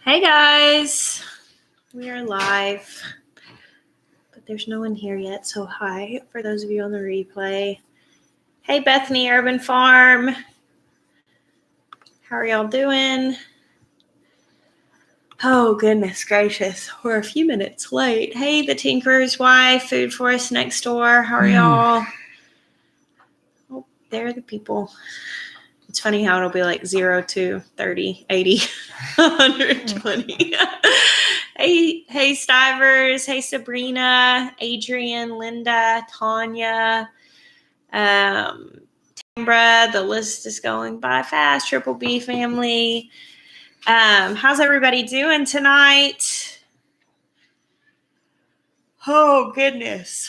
Hey guys, we are live, but there's no one here yet, so hi for those of you on the replay. Hey Bethany Urban Farm, how are y'all doing? Oh goodness gracious, we're a few minutes late. Hey, the Tinkerer's wife, Food for Us next door, how are y'all? Oh, there are the people. It's funny how it'll be like 0 to 30, 80, 120. Hey, Stivers. Hey, Sabrina, Adrian, Linda, Tanya, Tambra. The list is going by fast. Triple B family. How's everybody doing tonight? Oh, goodness.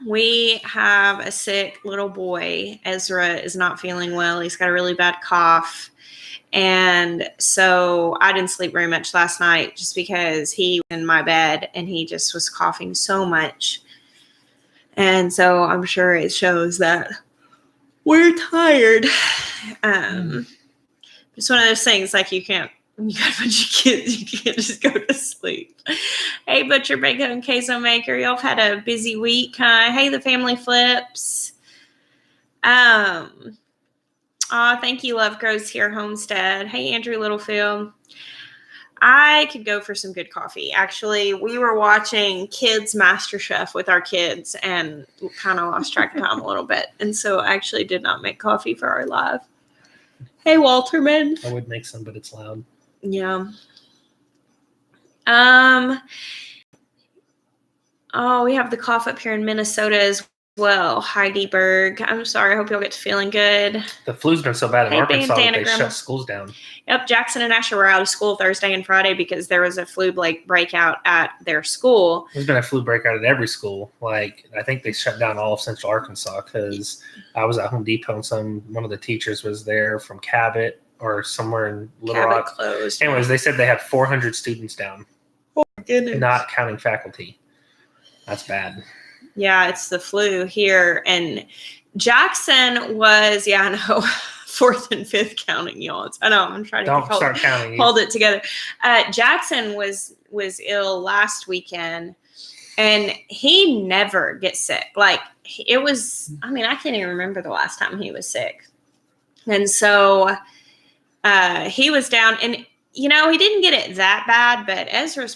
We have a sick little boy. Ezra is not feeling well. He's got a really bad cough. And so I didn't sleep very much last night just because he was in my bed and he just was coughing so much. And so I'm sure it shows that we're tired. It's one of those things like you got a bunch of kids, you can't just go to sleep. Hey, Butcher Bacon and Queso Maker, y'all have had a busy week, huh? Hey, the family flips. Thank you, Love Grows Here Homestead. Hey, Andrew Littlefield. I could go for some good coffee. Actually, we were watching Kids MasterChef with our kids and kind of lost track of time a little bit. And so I actually did not make coffee for our live. Hey, Walterman. I would make some, but it's loud. Yeah. We have the cough up here in Minnesota as well. Heidelberg. I'm sorry. I hope y'all get to feeling good. The flu's been so bad in Arkansas that they shut schools down. Yep. Jackson and Asher were out of school Thursday and Friday because there was a flu breakout at their school. There's been a flu breakout at every school. Like, I think they shut down all of Central Arkansas because I was at Home Depot and one of the teachers was there from Cabot or somewhere in Little Rock. Closed. Anyways, they said they had 400 students down. Oh, my goodness. Not counting faculty. That's bad. Yeah, it's the flu here. And Jackson was, I know, 4th and 5th counting, y'all. I know, I'm trying to hold it together. Jackson was ill last weekend, and he never gets sick. Like, it was, I can't even remember the last time he was sick. And so he was down, and, he didn't get it that bad, but Ezra's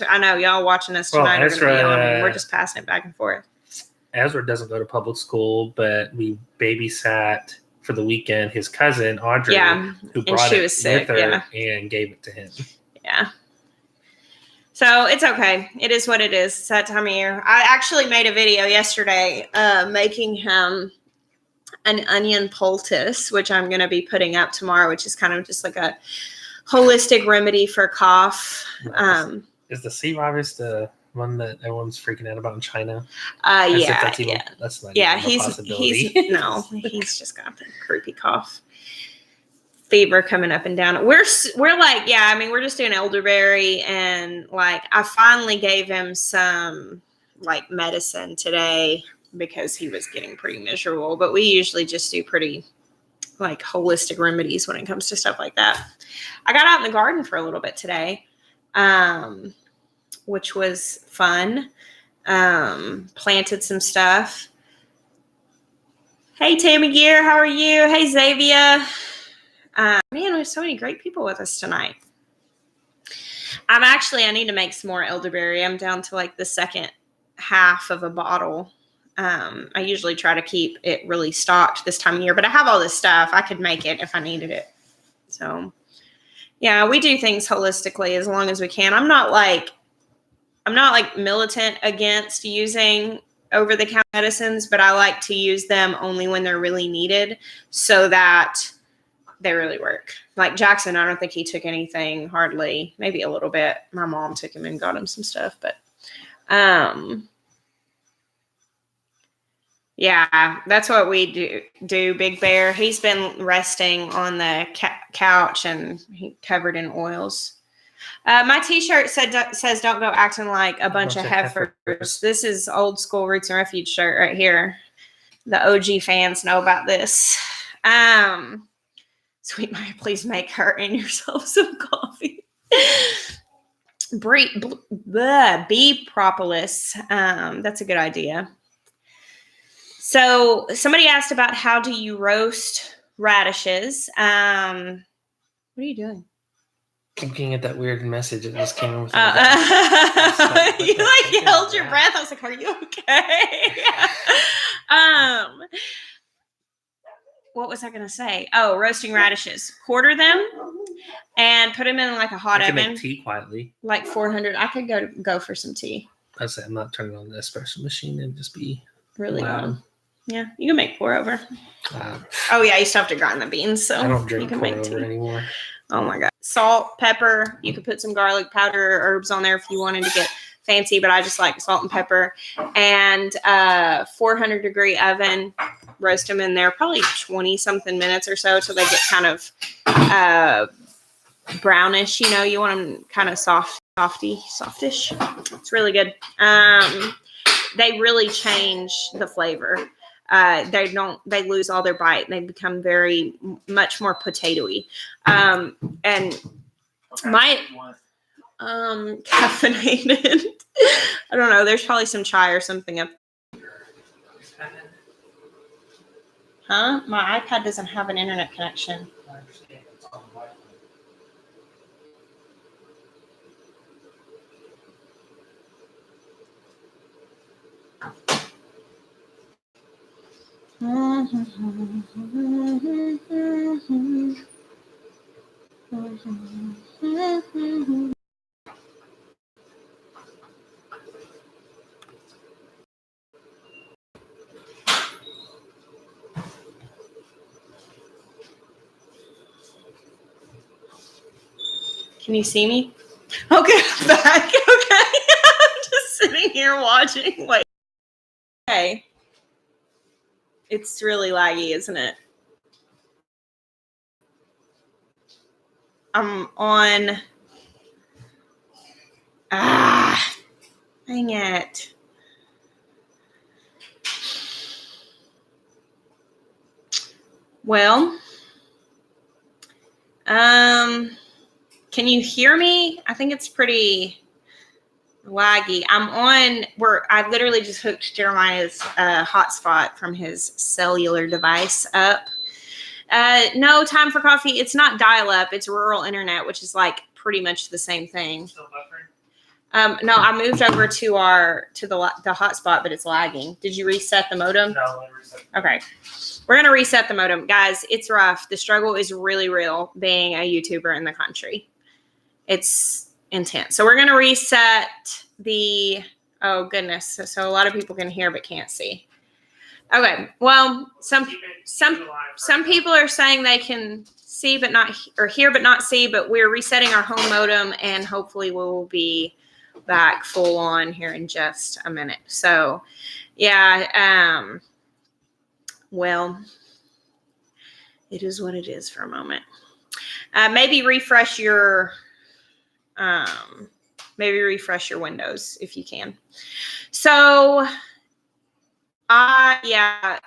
I know y'all watching us tonight are going to be on, and we're just passing it back and forth. Ezra doesn't go to public school, but we babysat for the weekend his cousin, Audrey, who brought it with her and gave it to him. Yeah. So it's okay. It is what it is. It's that time of year. I actually made a video yesterday making him an onion poultice, which I'm going to be putting up tomorrow, which is kind of just like a holistic remedy for cough. Is the sea virus the one that everyone's freaking out about in China? That's not even a possibility. He's just got the creepy cough. Fever coming up and down. We're like, we're just doing elderberry, and like I finally gave him some like medicine today because he was getting pretty miserable. But we usually just do pretty like holistic remedies when it comes to stuff like that. I got out in the garden for a little bit today. Which was fun. Planted some stuff. Hey, Tammy Gear, how are you? Hey, Xavier. There's so many great people with us tonight. I need to make some more elderberry. I'm down to like the second half of a bottle. I usually try to keep it really stocked this time of year, but I have all this stuff. I could make it if I needed it. So, yeah, we do things holistically as long as we can. I'm not like militant against using over-the-counter medicines, but I like to use them only when they're really needed so that they really work. Like Jackson, I don't think he took anything hardly, maybe a little bit. My mom took him and got him some stuff, but that's what we do. Big Bear, he's been resting on the couch and he covered in oils. My t-shirt says don't go acting like a bunch of heifers. This is old school Roots and Refuge shirt right here. The OG fans know about this. Sweet Miah, please make her and yourself some coffee. Bee propolis. That's a good idea. So somebody asked about how do you roast radishes. What are you doing? I'm looking at that weird message that just came in. With you held your breath. I was like, are you okay? What was I going to say? Oh, roasting radishes. Quarter them and put them in like a hot oven. Make tea quietly. Like 400. I could go for some tea. I say I'm not turning on the espresso machine and just be really loud. Yeah, you can make pour over. You still have to grind the beans, so I don't drink pour over anymore. Oh my god! Salt, pepper. You could put some garlic powder, herbs on there if you wanted to get fancy, but I just like salt and pepper. And 400-degree oven. Roast them in there probably 20-something minutes or so till they get kind of brownish. You want them kind of softish. It's really good. They really change the flavor. They lose all their bite. They become much more potatoey. And my caffeinated. I don't know. There's probably some chai or something up. Huh? My iPad doesn't have an internet connection. I understand. It's on Wi-Fi. Can you see me? Okay, I'm back. Okay. I'm just sitting here watching. Wait. Okay. It's really laggy, isn't it? I'm on. Dang it. Well, can you hear me? I think it's pretty laggy. I literally just hooked Jeremiah's hotspot from his cellular device up. No time for coffee. It's not dial-up. It's rural internet, which is like pretty much the same thing. Still buffering? No, I moved over to the hotspot, but it's lagging. Did you reset the modem? No, I reset. Okay. We're going to reset the modem. Guys, it's rough. The struggle is really real being a YouTuber in the country. It's intense. So we're going to reset oh goodness. So a lot of people can hear but can't see. Okay. Well, some people are saying they can see but not, or hear but not see, but we're resetting our home modem and hopefully we will be back full on here in just a minute. So yeah, well, it is what it is for a moment. Maybe refresh your windows if you can. So, I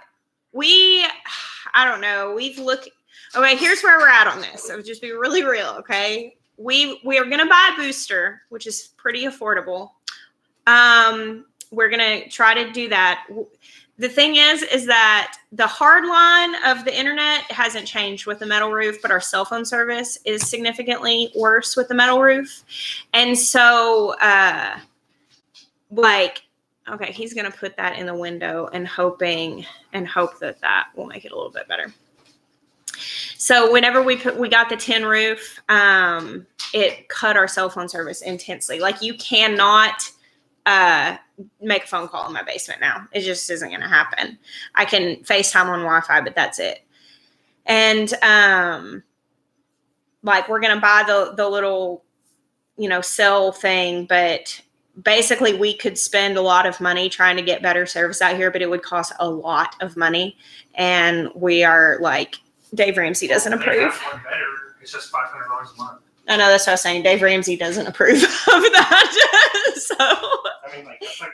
don't know. Okay, here's where we're at on this. So just be really real, okay? We are going to buy a booster, which is pretty affordable. We're going to try to do that. The thing is that the hard line of the internet hasn't changed with the metal roof, but our cell phone service is significantly worse with the metal roof. And so, okay, he's going to put that in the window and hope that will make it a little bit better. So whenever we got the tin roof, it cut our cell phone service intensely. Like you cannot make a phone call in my basement now. It just isn't going to happen. I can FaceTime on Wi-Fi, but that's it. And we're going to buy the little, cell thing, but basically we could spend a lot of money trying to get better service out here, but it would cost a lot of money. And we are like, Dave Ramsey doesn't approve. It's just $500 a month. I know, that's what I was saying. Dave Ramsey doesn't approve of that. So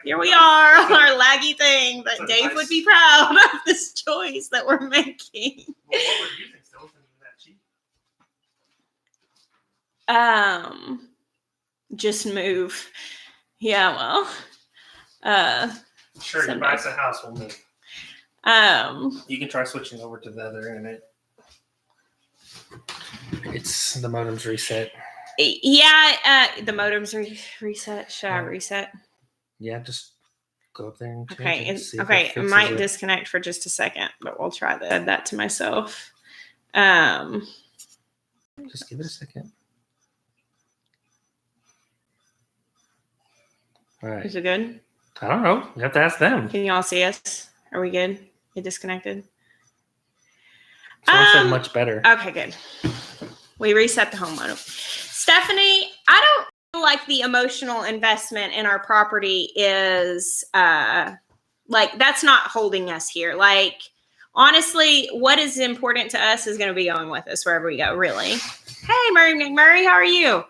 here we are on our laggy thing, but Dave would be proud of this choice that we're making. Well, what were you think? Still isn't that cheap? Just move. Yeah, well. Sure, you buy us a house, we'll move. You can try switching over to the other internet. It's the modem's reset. Yeah, the modem's reset. Should I reset? Yeah, just go up there and change it. Okay, it might disconnect for just a second, but we'll try that. Add that to myself. Just give it a second. All right. Is it good? I don't know. You have to ask them. Can you all see us? Are we good? It disconnected? Someone said much better. Okay, good. We reset the home modem. Stephanie, I don't feel like the emotional investment in our property is that's not holding us here. Like, honestly, what is important to us is going to be going with us wherever we go, really. Hey, Murray McMurray, how are you?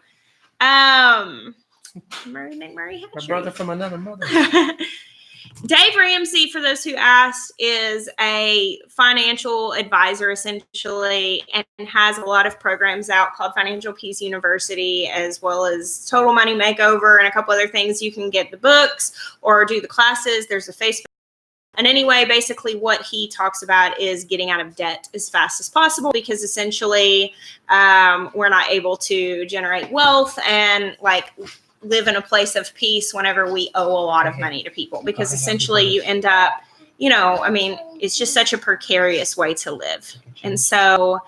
Murray McMurray. My brother from another mother. Dave Ramsey, for those who asked, is a financial advisor essentially and has a lot of programs out called Financial Peace University, as well as Total Money Makeover and a couple other things. You can get the books or do the classes. There's a Facebook. And anyway, basically what he talks about is getting out of debt as fast as possible, because essentially we're not able to generate wealth and live in a place of peace whenever we owe a lot of money to people, because essentially you end up, it's just such a precarious way to live. And so,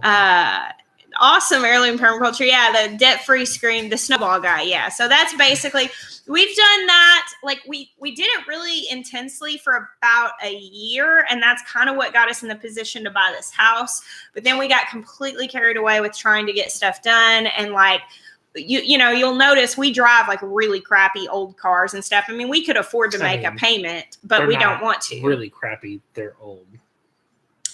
awesome heirloom permaculture. Yeah. The debt-free screen, the snowball guy. Yeah. So that's basically, we've done that. We did it really intensely for about a year. And that's kind of what got us in the position to buy this house. But then we got completely carried away with trying to get stuff done. And you'll notice we drive really crappy old cars and stuff. I mean, we could afford to make a payment, but we don't want to. Really crappy. They're old.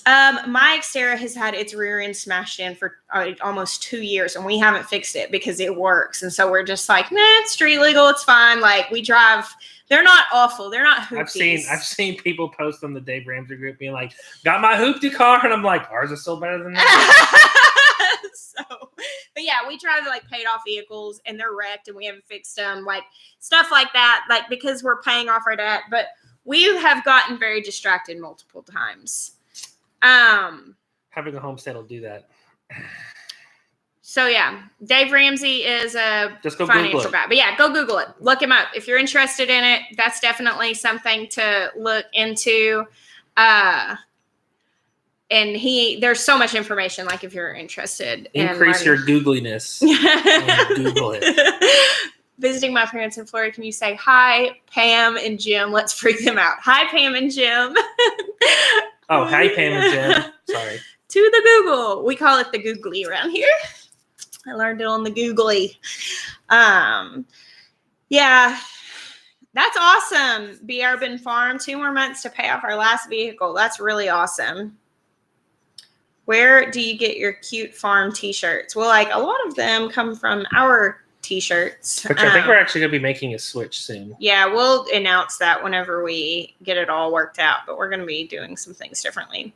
My Xterra has had its rear end smashed in for almost 2 years, and we haven't fixed it because it works. And so we're just like, nah, it's street legal. It's fine. We drive. They're not awful. They're not hoopties. I've seen people post on the Dave Ramsey group being like, got my hoopty car. And I'm like, ours is still better than that. But yeah, we drive paid off vehicles and they're wrecked and we haven't fixed them, stuff like that, because we're paying off our debt. But we have gotten very distracted multiple times. Having a homestead will do that. So yeah, Dave Ramsey is a just go financial guy. But yeah, go Google it. Look him up. If you're interested in it, that's definitely something to look into. And there's so much information, if you're interested. Increase your Googliness. Google it. Visiting my parents in Florida, can you say, hi, Pam and Jim? Let's freak them out. Hi, Pam and Jim. Oh, hi, Pam and Jim. Sorry. To the Google. We call it the Googly around here. I learned it on the Googly. Yeah. That's awesome. Be Urban Farm. 2 more months to pay off our last vehicle. That's really awesome. Where do you get your cute farm t-shirts? Well, a lot of them come from our t-shirts. Which I think we're actually going to be making a switch soon. Yeah, we'll announce that whenever we get it all worked out. But we're going to be doing some things differently.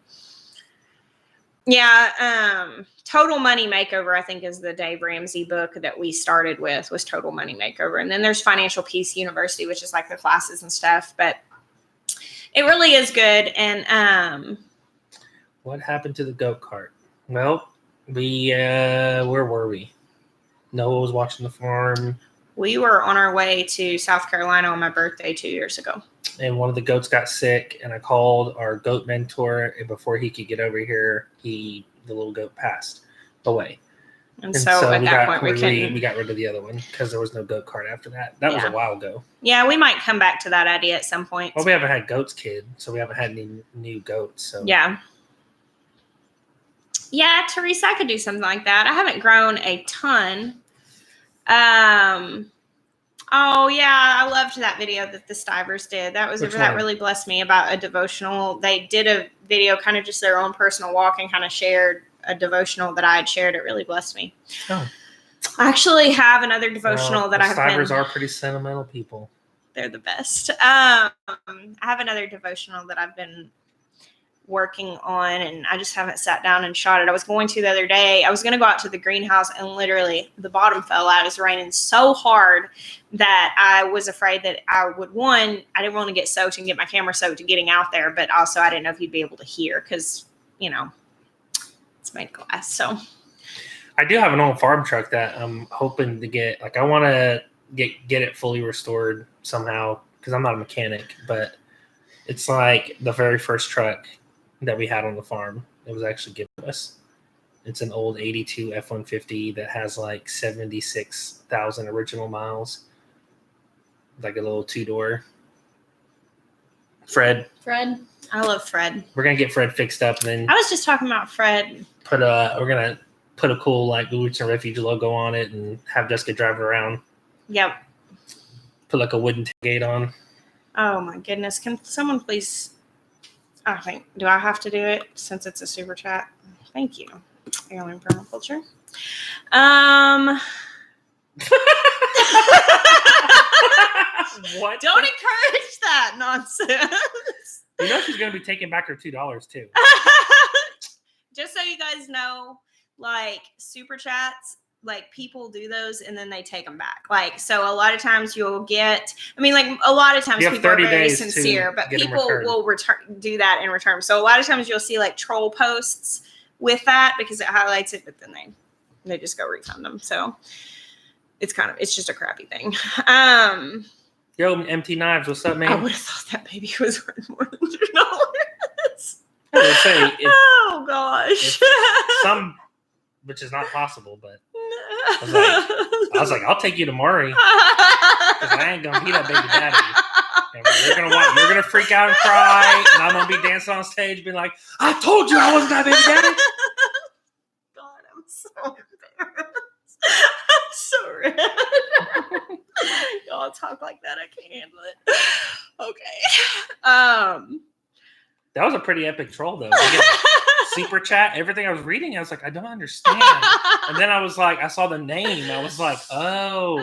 Yeah, Total Money Makeover, I think, is the Dave Ramsey book that we started with, was Total Money Makeover. And then there's Financial Peace University, which is the classes and stuff. But it really is good. And what happened to the goat cart? Well, where were we? Noah was watching the farm. We were on our way to South Carolina on my birthday 2 years ago. And one of the goats got sick, and I called our goat mentor, and before he could get over here, the little goat passed away. And so at that point, we got rid of the other one because there was no goat cart after that. That was a while ago. Yeah, we might come back to that idea at some point. Well, we haven't had goats, kid, so we haven't had any new goats. So yeah. Yeah, Teresa, I could do something like that. I haven't grown a ton. Oh yeah, I loved that video that the Stivers did. That really blessed me, about a devotional. They did a video, kind of just their own personal walk, and kind of shared a devotional that I had shared. It really blessed me. Oh. I actually have another devotional that I have. Stivers are pretty sentimental people. They're the best. I have another devotional that I've been working on, and I just haven't sat down and shot it. I was going to the other day. I was going to go out to the greenhouse, and literally the bottom fell out. It was raining so hard that I was afraid that I didn't want to get soaked and get my camera soaked and getting out there, but also I didn't know if you'd be able to hear because, it's made glass. So I do have an old farm truck that I'm hoping to get. Like, I want to get it fully restored somehow because I'm not a mechanic, but it's like the very first truck that we had on the farm. It was actually given to us. It's an old 82 F-150 that has like 76,000 original miles. Like a little 2-door. Fred. I love Fred. We're going to get Fred fixed up, and then I was just talking about Fred. we're going to put a cool like Roots and Refuge logo on it and have Jessica drive it around. Yep. Put like a wooden tailgate on. Oh my goodness. Can someone please, do I have to do it since it's a super chat? Thank you. Heirloom Permaculture. What? Don't encourage that nonsense. She's going to be taking back her $2 too. Just so you guys know, like super chats, like people do those and then they take them back. Like, so a lot of times you'll get, a lot of times people are very sincere, but people will do that in return. So a lot of times you'll see like troll posts with that because it highlights it, but then they just go refund them. So it's just a crappy thing. Yo, Empty Knives, what's up, man? I would have thought that baby was worth more than $2. Oh gosh. Which is not possible, but I was like, I'll take you to Murray because I ain't gonna be that baby daddy. And you're gonna freak out and cry, and I'm gonna be dancing on stage, being like, "I told you I wasn't that baby daddy." God, I'm so embarrassed. I'm so red. Y'all talk like that, I can't handle it. Okay. That was a pretty epic troll, though. Super chat, everything I was reading, I was like, I don't understand. And then I was like, I saw the name. I was like, oh.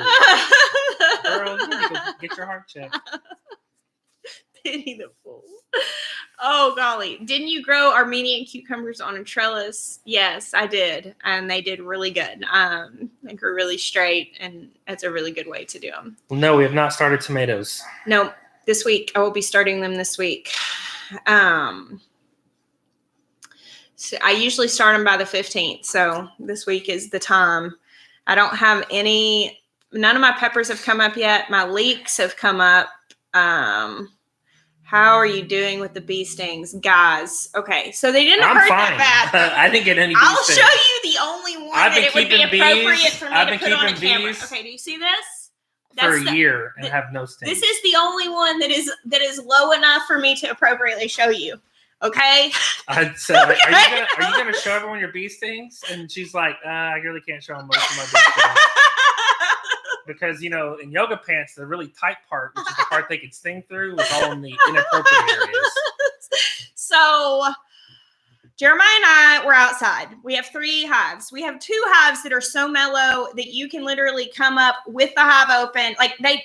Girl, you need to go get your heart checked. Pity the fool. Oh, golly. Didn't you grow Armenian cucumbers on a trellis? Yes, I did. And they did really good. They grew really straight, and that's a really good way to do them. No, we have not started tomatoes. No, this week. I will be starting them this week. So I usually start them by the 15th. So this week is the time. I don't have none of my peppers have come up yet. My leeks have come up. How are you doing with the bee stings? Guys, okay. So they didn't hurt that bad. I didn't get any bee I'll stings. show you the only one that it would be appropriate for me to put on a camera. Okay, do you see this? For a year and have no stings. This is the only one that is low enough for me to appropriately show you. Okay. I'd say, are you gonna show everyone your bee stings? And she's like, I really can't show them most of my bee stings. Because, in yoga pants, the really tight part, which is the part they can sting through, was all in the inappropriate areas. So Jeremiah and I were outside. We have 3 hives. We have 2 hives that are so mellow that you can literally come up with the hive open. Like they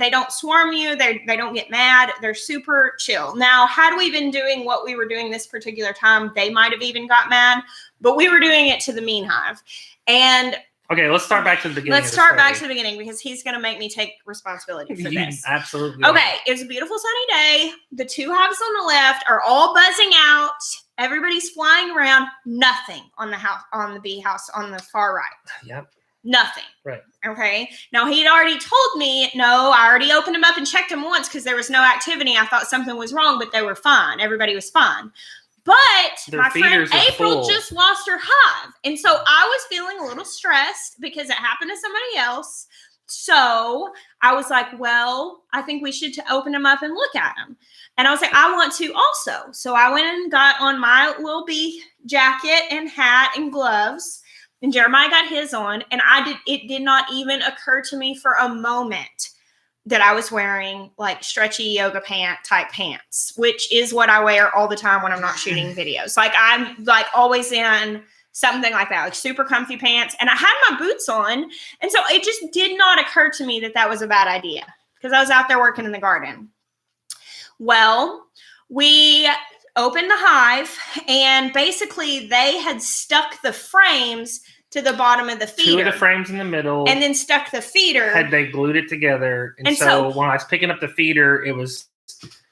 don't swarm you. They don't get mad. They're super chill. Now, had we been doing what we were doing this particular time, they might have even got mad, but we were doing it to the mean hive. And okay, let's start back to the beginning. Let's start back to the beginning because he's going to make me take responsibility for this. Absolutely. Okay, it was a beautiful sunny day. The 2 hives on the left are all buzzing out. Everybody's flying around. Nothing on the bee house on the far right. Yep. Nothing. Right. Okay. Now, he'd already told me, no, I already opened them up and checked them once because there was no activity. I thought something was wrong, but they were fine. Everybody was fine. But my friend April just lost her hive. And so I was feeling a little stressed because it happened to somebody else. So I was like, well, I think we should open them up and look at them. And I was like, I want to also. So I went and got on my little bee jacket and hat and gloves. And Jeremiah got his on. And it did not even occur to me for a moment that I was wearing like stretchy yoga pant type pants, which is what I wear all the time when I'm not shooting videos. Like I'm like always in something like that, like super comfy pants. And I had my boots on. And so it just did not occur to me that was a bad idea because I was out there working in the garden. Well, we opened the hive, and basically they had stuck the frames to the bottom of the feeder. 2 of the frames in the middle. And then stuck the feeder. Had they glued it together. And so when I was picking up the feeder, it was...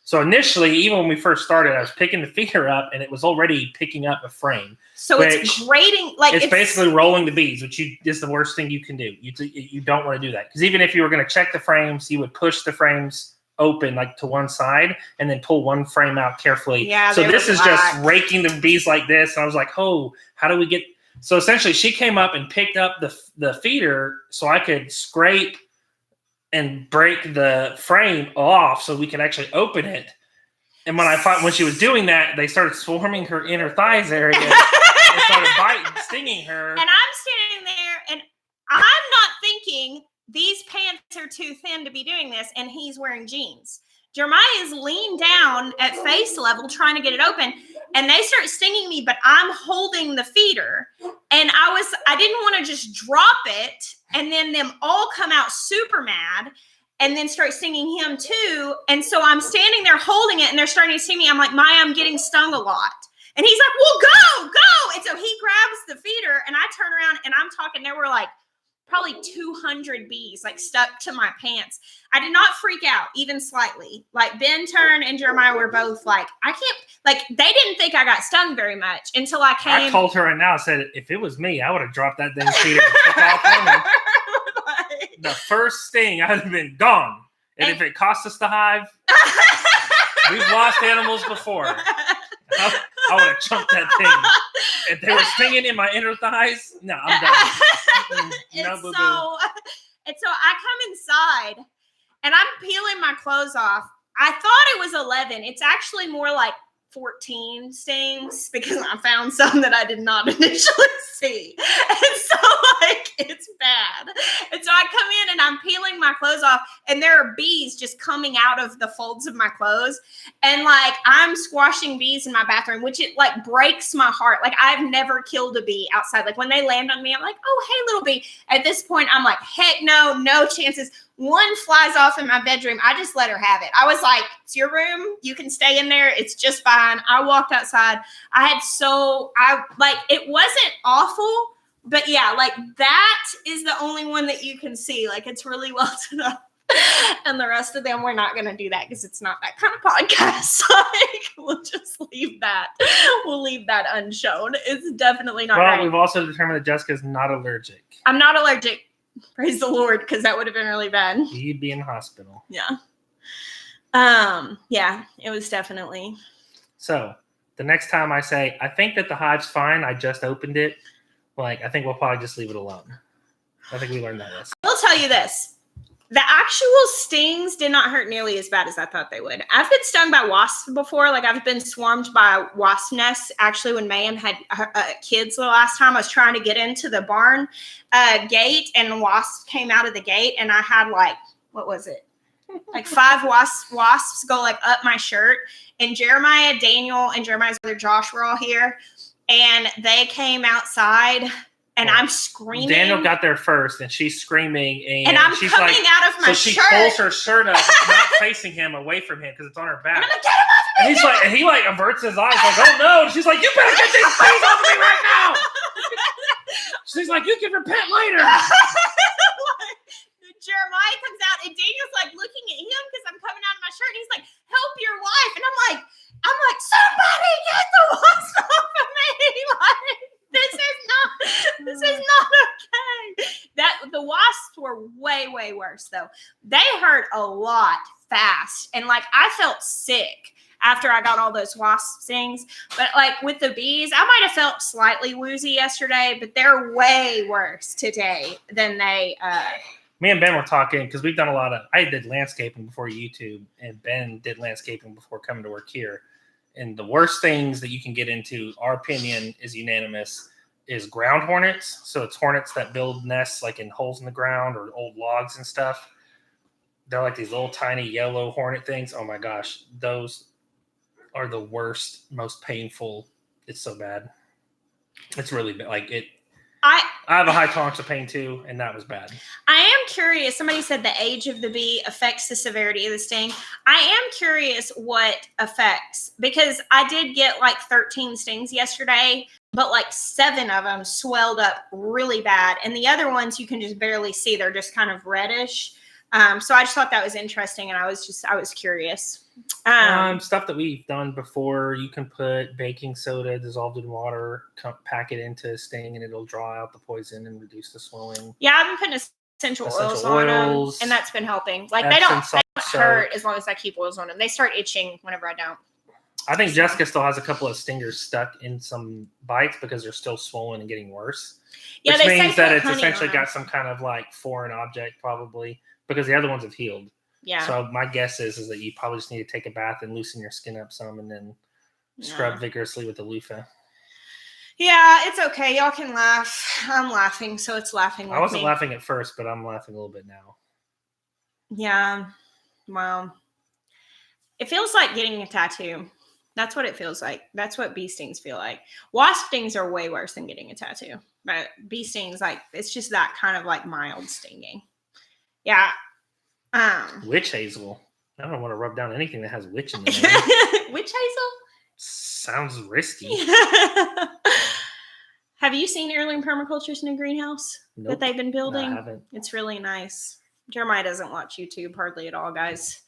So initially, even when we first started, I was picking the feeder up, and it was already picking up a frame. So it's grating... It's basically rolling the bees, which is the worst thing you can do. You don't want to do that. Because even if you were going to check the frames, you would push the frames open like to one side and then pull one frame out carefully. Yeah, so this is just raking the bees like this. And I was like, oh, how do we get... So essentially, she came up and picked up the feeder so I could scrape and break the frame off so we could actually open it. And when she was doing that, they started swarming her inner thighs area and started biting, stinging her. And I'm standing there, and I'm not thinking these pants are too thin to be doing this, and he's wearing jeans. Jeremiah is leaned down at face level trying to get it open, and they start stinging me, but I'm holding the feeder. And I didn't want to just drop it and then them all come out super mad and then start stinging him too. And so I'm standing there holding it, and they're starting to sting me. I'm like, Miah, I'm getting stung a lot. And he's like, well, go. And so he grabs the feeder, and I turn around, and I'm talking. There were like probably 200 bees like stuck to my pants. I did not freak out even slightly. Like Ben Turn and Jeremiah were both like, I can't, like they didn't think I got stung very much until I came. I told her right now, I said, if it was me, I would have dropped that dang feeder and took off on her. The first sting, I would have been gone. And if it cost us the hive, we've lost animals before. I would have chunked that thing. If they were stinging in my inner thighs, no, I'm done. And so I come inside, and I'm peeling my clothes off. I thought it was 11. It's actually more like 14 stings because I found some that I did not initially see. And so like it's bad. And so I come in and I'm peeling my clothes off, and there are bees just coming out of the folds of my clothes. And like I'm squashing bees in my bathroom, which it like breaks my heart. Like I've never killed a bee outside. Like when they land on me, I'm like, oh, hey, little bee. At this point, I'm like, heck no chances. One flies off in my bedroom. I just let her have it. I was like, it's your room. You can stay in there. It's just fine. I walked outside. It wasn't awful, but yeah, like that is the only one that you can see. Like it's really well done up. And the rest of them, we're not going to do that because it's not that kind of podcast. Like we'll just leave that. We'll leave that unshown. It's definitely not right. We've also determined that Jessica's not allergic. I'm not allergic. Praise the Lord, because that would have been really bad. You'd be in the hospital. Yeah. Yeah, it was definitely. So the next time I say, I think that the hive's fine, I just opened it, like I think we'll probably just leave it alone. I think we learned that lesson. I'll tell you this. The actual stings did not hurt nearly as bad as I thought they would. I've been stung by wasps before. Like I've been swarmed by wasp nests. Actually, when Mayhem had kids the last time, I was trying to get into the barn gate, and wasps came out of the gate, and I had like, what was it? Like 5 wasps go like up my shirt. And Jeremiah, Daniel, and Jeremiah's brother Josh were all here, and they came outside. And I'm screaming. Daniel got there first, and she's screaming. And I'm she's coming out of my shirt. So she pulls her shirt up, not facing him, away from him, because it's on her back. And I'm like, get him off me! And he's like, and he like averts his eyes, like, oh no. And she's like, you better get these things off of me right now. She's like, you can repent later. Jeremiah comes out, and Daniel's like looking at him because I'm coming out of my shirt, and he's like, help your wife. And I'm like, somebody get the wasp off of me. Like, this is not okay. The wasps were way, way worse though. They hurt a lot fast. And like I felt sick after I got all those wasp stings. But like with the bees, I might have felt slightly woozy yesterday, but they're way worse today than they Me and Ben were talking because we've done a lot of, I did landscaping before YouTube, and Ben did landscaping before coming to work here. And the worst things that you can get into, our opinion is unanimous, is ground hornets. So it's hornets that build nests like in holes in the ground or old logs and stuff. They're like these little tiny yellow hornet things. Oh my gosh, those are the worst, most painful. It's so bad. It's really bad. Like it. I have a high tolerance of pain too, and that was bad. I am curious. Somebody said the age of the bee affects the severity of the sting. I am curious what affects, because I did get like 13 stings yesterday, but like 7 of them swelled up really bad. And the other ones you can just barely see. They're just kind of reddish. So I just thought that was interesting, and I was curious. Stuff that we've done before, you can put baking soda dissolved in water, pack it into a sting, and it'll draw out the poison and reduce the swelling. Yeah, I've been putting essential oils on them, and that's been helping. Like they don't hurt as long as I keep oils on them. They start itching whenever I don't. I think Jessica still has a couple of stingers stuck in some bites because they're still swollen and getting worse. Yeah, which means that it's essentially got some kind of like foreign object probably, because the other ones have healed. Yeah. So my guess is that you probably just need to take a bath and loosen your skin up some, and then scrub vigorously with the loofah. Yeah, it's okay. Y'all can laugh. I'm laughing, so it's laughing with me. I wasn't laughing at first, but I'm laughing a little bit now. Yeah. Well, it feels like getting a tattoo. That's what it feels like. That's what bee stings feel like. Wasp stings are way worse than getting a tattoo. But bee stings, like, it's just that kind of like mild stinging. Yeah. Witch hazel. I don't want to rub down anything that has witch in the name. Witch hazel? Sounds risky. Have you seen Heirloom Permaculture's new greenhouse that they've been building? No, I haven't. It's really nice. Jeremiah doesn't watch YouTube hardly at all, guys.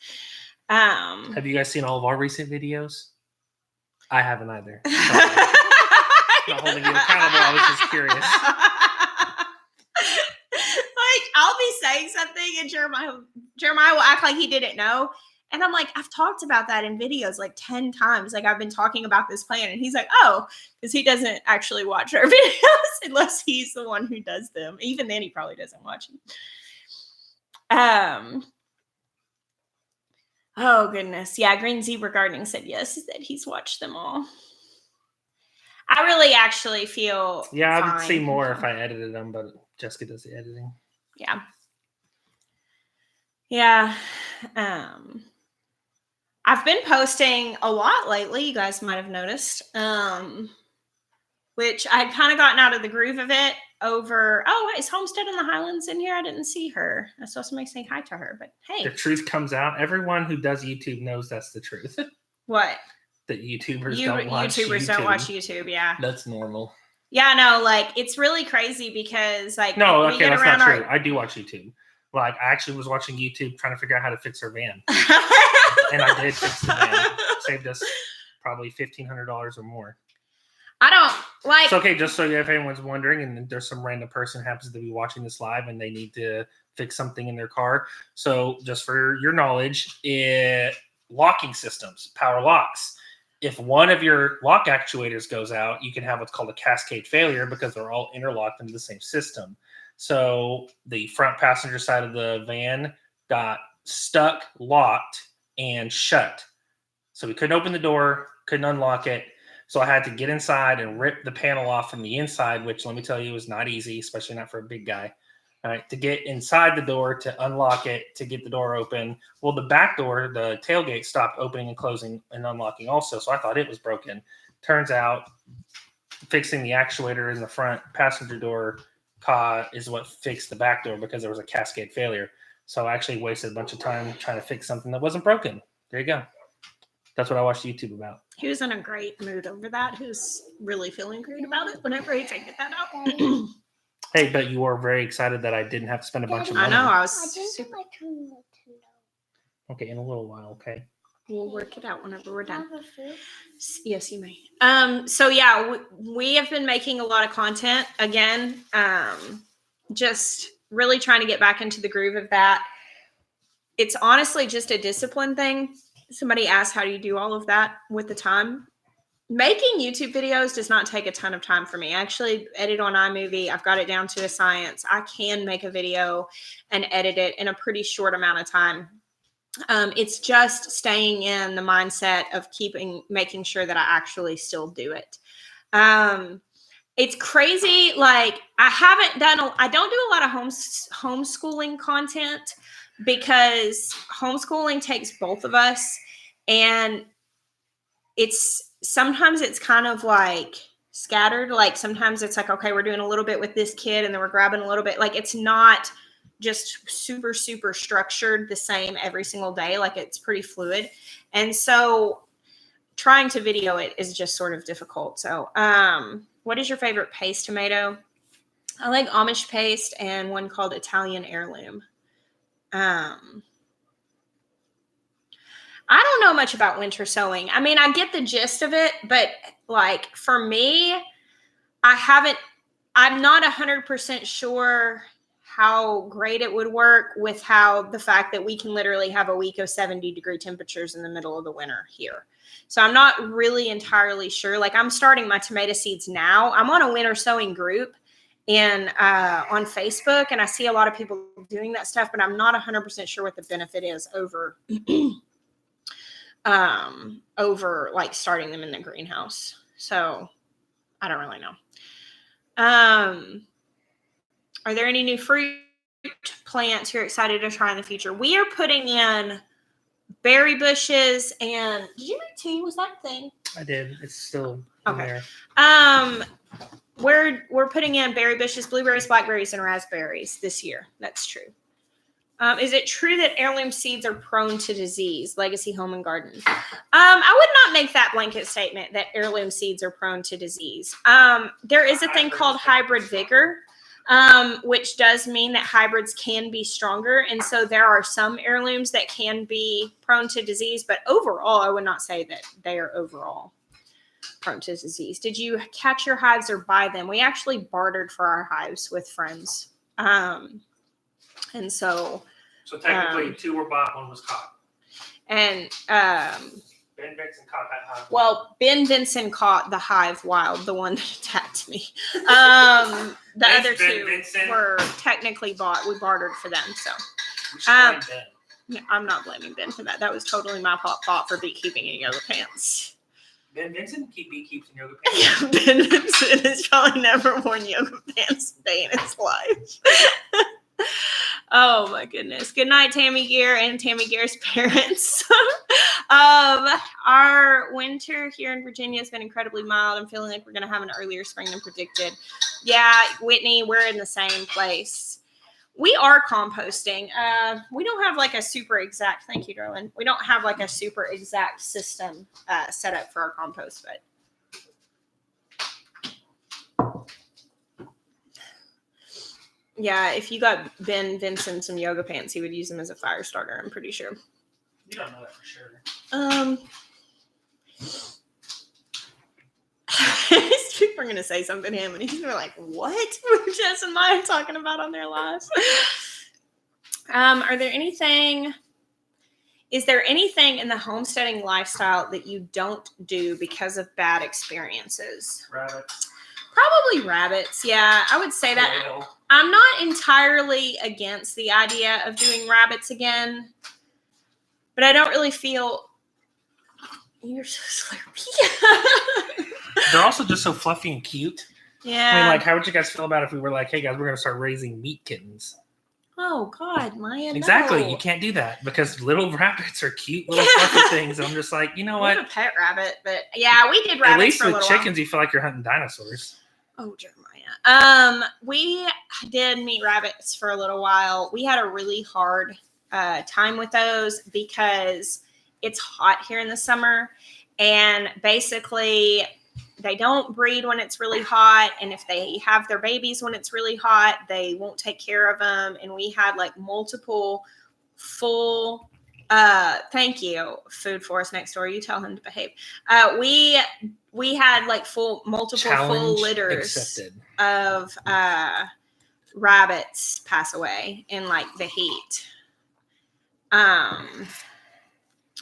Have you guys seen all of our recent videos? I haven't either. Not holding you accountable. I was just curious. I'll be saying something and Jeremiah will act like he didn't know. And I'm like, I've talked about that in videos like 10 times. Like I've been talking about this plan, and he's like, oh, because he doesn't actually watch our videos unless he's the one who does them. Even then he probably doesn't watch them. Oh goodness. Yeah. Green Zebra Gardening said yes, that he's watched them all. I really actually feel I would see more if I edited them, but Jessica does the editing. Yeah. Yeah. I've been posting a lot lately. You guys might have noticed, which I'd kind of gotten out of the groove of it over. Oh, is Homestead in the Highlands in here? I didn't see her. I saw somebody saying hi to her, but hey. The truth comes out. Everyone who does YouTube knows that's the truth. What? That YouTubers don't watch YouTube. Yeah. That's normal. Yeah, no, like it's really crazy because like no, okay, that's not true. I do watch YouTube. Like I actually was watching YouTube trying to figure out how to fix her van, and I did fix the van. Saved us probably $1,500 or more. I don't like. It's okay, just so if anyone's wondering, and there's some random person who happens to be watching this live and they need to fix something in their car. So just for your knowledge, locking systems, power locks. If one of your lock actuators goes out, you can have what's called a cascade failure because they're all interlocked into the same system. So the front passenger side of the van got stuck, locked, and shut. So we couldn't open the door, couldn't unlock it. So I had to get inside and rip the panel off from the inside, which let me tell you was not easy, especially not for a big guy. All right, to get inside the door, to unlock it, to get the door open. Well, the back door, the tailgate stopped opening and closing and unlocking also. So I thought it was broken. Turns out fixing the actuator in the front passenger door is what fixed the back door because there was a cascade failure. So I actually wasted a bunch of time trying to fix something that wasn't broken. There you go. That's what I watched YouTube about. He was in a great mood over that. He was really feeling great about it whenever he figured that out. Hey, but you were very excited that I didn't have to spend a bunch of money. I know. I was super... Okay, in a little while, okay? We'll work it out whenever we're done. Yes, you may. So yeah, we have been making a lot of content again. Just really trying to get back into the groove of that. It's honestly just a discipline thing. Somebody asked, how do you do all of that with the time? Making YouTube videos does not take a ton of time for me. I actually edit on iMovie. I've got it down to a science. I can make a video and edit it in a pretty short amount of time. It's just staying in the mindset of making sure that I actually still do it. It's crazy. Like I don't do a lot of homeschooling content because homeschooling takes both of us, and sometimes it's kind of like scattered. Like sometimes it's like, okay, we're doing a little bit with this kid and then we're grabbing a little bit. Like it's not just super, super structured the same every single day. Like it's pretty fluid. And so trying to video it is just sort of difficult. So, what is your favorite paste tomato? I like Amish paste and one called Italian Heirloom. I don't know much about winter sowing. I mean, I get the gist of it, but like for me, I'm not 100% sure how great it would work with the fact that we can literally have a week of 70-degree temperatures in the middle of the winter here. So I'm not really entirely sure. Like I'm starting my tomato seeds now. I'm on a winter sowing group and on Facebook, and I see a lot of people doing that stuff, but I'm not 100% sure what the benefit is over over like starting them in the greenhouse. So I don't really know. Are there any new fruit plants you're excited to try in the future? We are putting in berry bushes and did you make tea? Was that a thing? I did. It's still in there. We're putting in berry bushes, blueberries, blackberries, and raspberries this year. That's true. Is it true that heirloom seeds are prone to disease? Legacy Home and Garden. I would not make that blanket statement that heirloom seeds are prone to disease. There is a thing called hybrid vigor, which does mean that hybrids can be stronger. And so there are some heirlooms that can be prone to disease, but overall, I would not say that they are overall prone to disease. Did you catch your hives or buy them? We actually bartered for our hives with friends. And so technically 2 were bought, 1 was caught. And Ben Vincent caught that hive. Well, Ben Vincent caught the hive wild, the one that attacked me. The other 2 were technically bought. We bartered for them. So blame Ben. I'm not blaming Ben for that. That was totally my fault for beekeeping in yoga pants. Ben Vincent beekeeps in yoga pants. Ben Vincent has probably never worn yoga pants a day in his life. Oh my goodness. Good night, Tammy Gear and Tammy Gear's parents. Our winter here in Virginia has been incredibly mild. I'm feeling like we're going to have an earlier spring than predicted. Yeah, Whitney, we're in the same place. We are composting. We don't have like a super exact, thank you, darling. We don't have like a super exact system set up for our compost, but yeah, if you got Ben Vincent some yoga pants, he would use them as a fire starter, I'm pretty sure. You don't know that for sure. People are going to say something to him, and he's going to be like, what were Jess and Miah talking about on their lives? Is there anything in the homesteading lifestyle that you don't do because of bad experiences? Rabbits. Probably rabbits. Yeah, I would say that. I'm not entirely against the idea of doing rabbits again, but I don't really feel. You're so slurpy. They're also just so fluffy and cute. Yeah. I mean, like, how would you guys feel about if we were like, hey guys, we're going to start raising meat kittens? Oh God, Miah. Exactly. No. You can't do that because little rabbits are cute little fluffy things. I'm just like, you know what? I have a pet rabbit, but yeah, we did rabbits. At least for a with little chickens, while. you feel like you're hunting dinosaurs. Oh, Jeremiah. We did meat rabbits for a little while. We had a really hard time with those because it's hot here in the summer, and basically they don't breed when it's really hot, and if they have their babies when it's really hot, they won't take care of them. And we had like multiple full thank you, Food Forest next door, you tell him to behave. We had like multiple full litters accepted. of rabbits pass away in like the heat.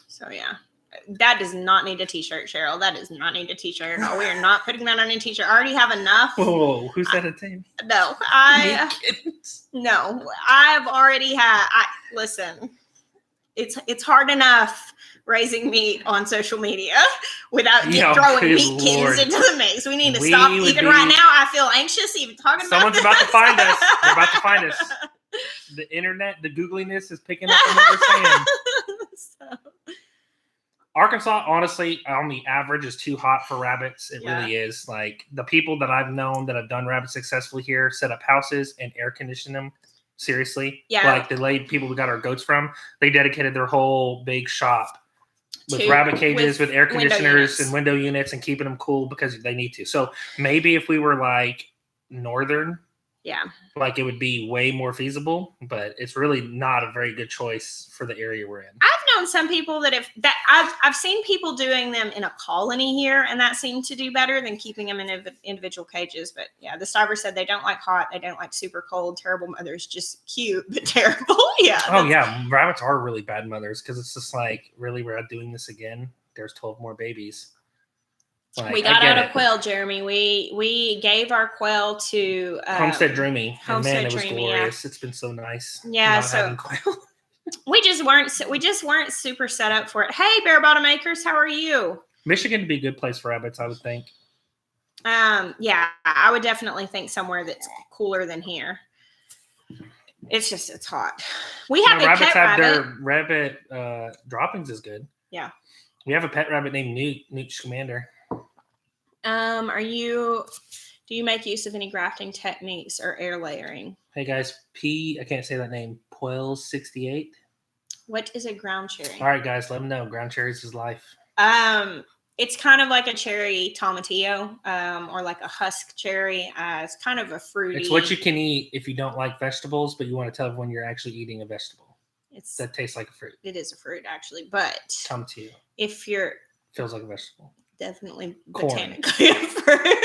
So yeah, that does not need a t-shirt, Cheryl. That does not need a t-shirt. No, we are not putting that on a t-shirt. I already have enough. Whoa, who said it, team? No, I've already had. Listen, it's hard enough raising meat on social media without throwing meat kittens into the mix. We need to stop. Even right now, I feel anxious even talking about this. Someone's about to find us. They're about to find us. The internet, the googliness is picking up on what we're saying. Arkansas, honestly, on the average, is too hot for rabbits. It really is. Like, the people that I've known that have done rabbits successfully here set up houses and air condition them. Seriously. Yeah. Like, the people we got our goats from, they dedicated their whole big shop with rabbit cages, with air conditioners and window units, and keeping them cool because they need to. So maybe if we were like northern, like it would be way more feasible, but it's really not a very good choice for the area we're in. I've known some people that I've seen people doing them in a colony here, and that seemed to do better than keeping them in individual cages. But yeah, the Stiver said they don't like hot, they don't like super cold. Terrible mothers, just cute but terrible. Yeah. Oh yeah, rabbits are really bad mothers because it's just like, really, we're not doing this again. There's 12 more babies. Like, we got out a quail, Jeremy. We gave our quail to Homestead Dreamy. Homestead man, it was Dreamy, glorious. It's been so nice. Yeah, so we just weren't super set up for it. Hey, Bare Bottom Acres, how are you? Michigan would be a good place for rabbits, I would think. Yeah, I would definitely think somewhere that's cooler than here. It's hot. We have a pet rabbit. Their rabbit droppings is good. Yeah. We have a pet rabbit named Newt Scamander. Do you make use of any grafting techniques or air layering? Hey guys, I can't say that name. Poil68. What is a ground cherry? All right, guys, let them know. Ground cherries is life. It's kind of like a cherry tomatillo, or like a husk cherry. It's kind of a fruity. It's what you can eat if you don't like vegetables, but you want to tell when you're actually eating a vegetable. That tastes like a fruit. It is a fruit, actually, but tomatillo. If you're feels like a vegetable. Definitely corn. Botanically a fruit.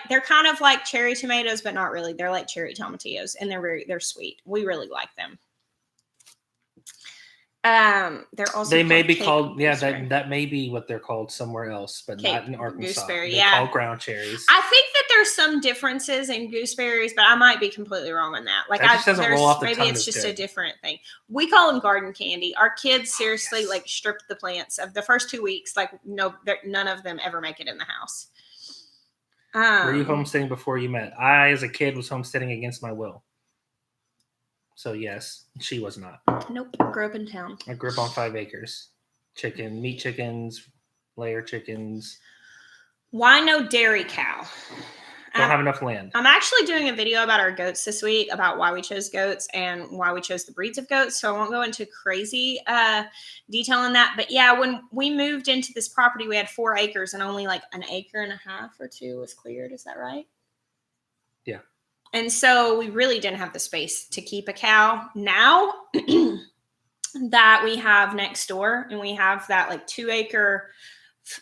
They're kind of like cherry tomatoes, but not really. They're like cherry tomatillos, and they're sweet. We really like them. They're also they may be called that may be what they're called somewhere else, but not in Arkansas. Gooseberry, they're called ground cherries. I think that there's some differences in gooseberries, but I might be completely wrong on that. Like, maybe it's just a different thing. We call them garden candy. Our kids seriously like strip the plants of the first 2 weeks. Like, no, none of them ever make it in the house. Were you homesteading before you met? I, as a kid, was homesteading against my will. So yes, she was not. Nope. Grew up in town. I grew up on 5 acres. Meat chickens, layer chickens. Why no dairy cow? Don't have enough land. I'm actually doing a video about our goats this week, about why we chose goats and why we chose the breeds of goats. So I won't go into crazy detail on that. But yeah, when we moved into this property, we had 4 acres and only like 1.5 acres or 2 was cleared. Is that right? Yeah. And so we really didn't have the space to keep a cow. Now that we have next door, and we have that like 2 acre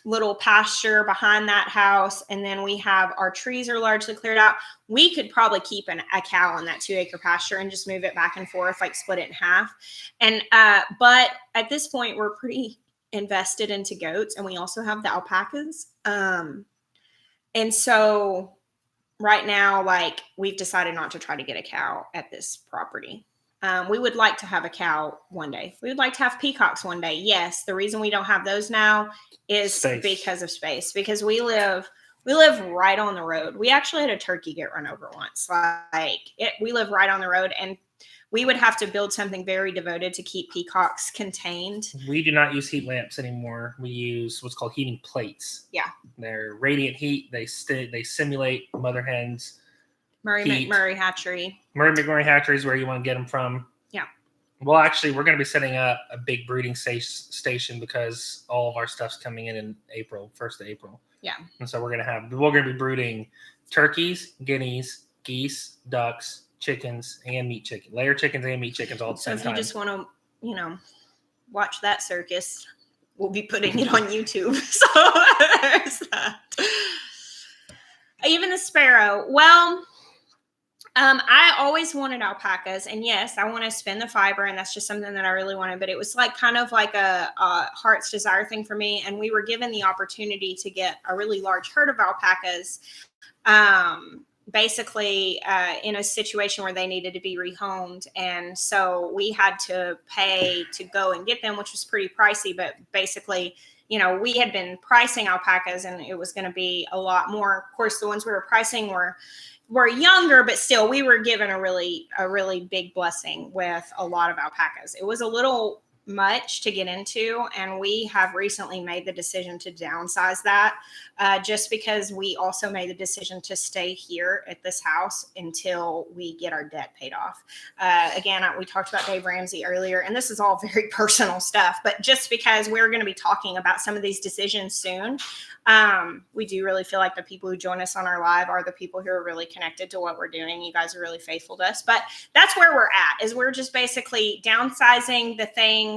little pasture behind that house, and then we have our trees are largely cleared out, we could probably keep a cow on that 2 acre pasture and just move it back and forth, like split it in half. And but at this point, we're pretty invested into goats, and we also have the alpacas. And so right now, like, we've decided not to try to get a cow at this property. We would like to have a cow one day. We would like to have peacocks one day. Yes, the reason we don't have those now is because of space. Because we live right on the road. We actually had a turkey get run over once. We live right on the road, and we would have to build something very devoted to keep peacocks contained. We do not use heat lamps anymore. We use what's called heating plates. Yeah. They're radiant heat. They simulate mother hens. Murray McMurray Hatchery. Murray McMurray Hatchery is where you want to get them from. Yeah. Well, actually, we're going to be setting up a big breeding station because all of our stuff's coming in April, 1st of April. Yeah. And so we're going to be brooding turkeys, guineas, geese, ducks, chickens, and meat chicken. Layer chickens and meat chickens all at the same time. So if you just want to, watch that circus, we'll be putting it on YouTube. So there's that. Even the sparrow. Well, I always wanted alpacas, and yes, I want to spin the fiber, and that's just something that I really wanted, but it was like kind of like a heart's desire thing for me. And we were given the opportunity to get a really large herd of alpacas, basically in a situation where they needed to be rehomed. And so we had to pay to go and get them, which was pretty pricey, but basically we had been pricing alpacas and it was going to be a lot more. Of course, the ones we were pricing were younger, but still we were given a really big blessing with a lot of alpacas. It was a little much to get into, and we have recently made the decision to downsize that, just because we also made the decision to stay here at this house until we get our debt paid off. Again, we talked about Dave Ramsey earlier, and this is all very personal stuff, but just because we're going to be talking about some of these decisions soon, we do really feel like the people who join us on our live are the people who are really connected to what we're doing. You guys are really faithful to us, but that's where we're at, is we're just basically downsizing the things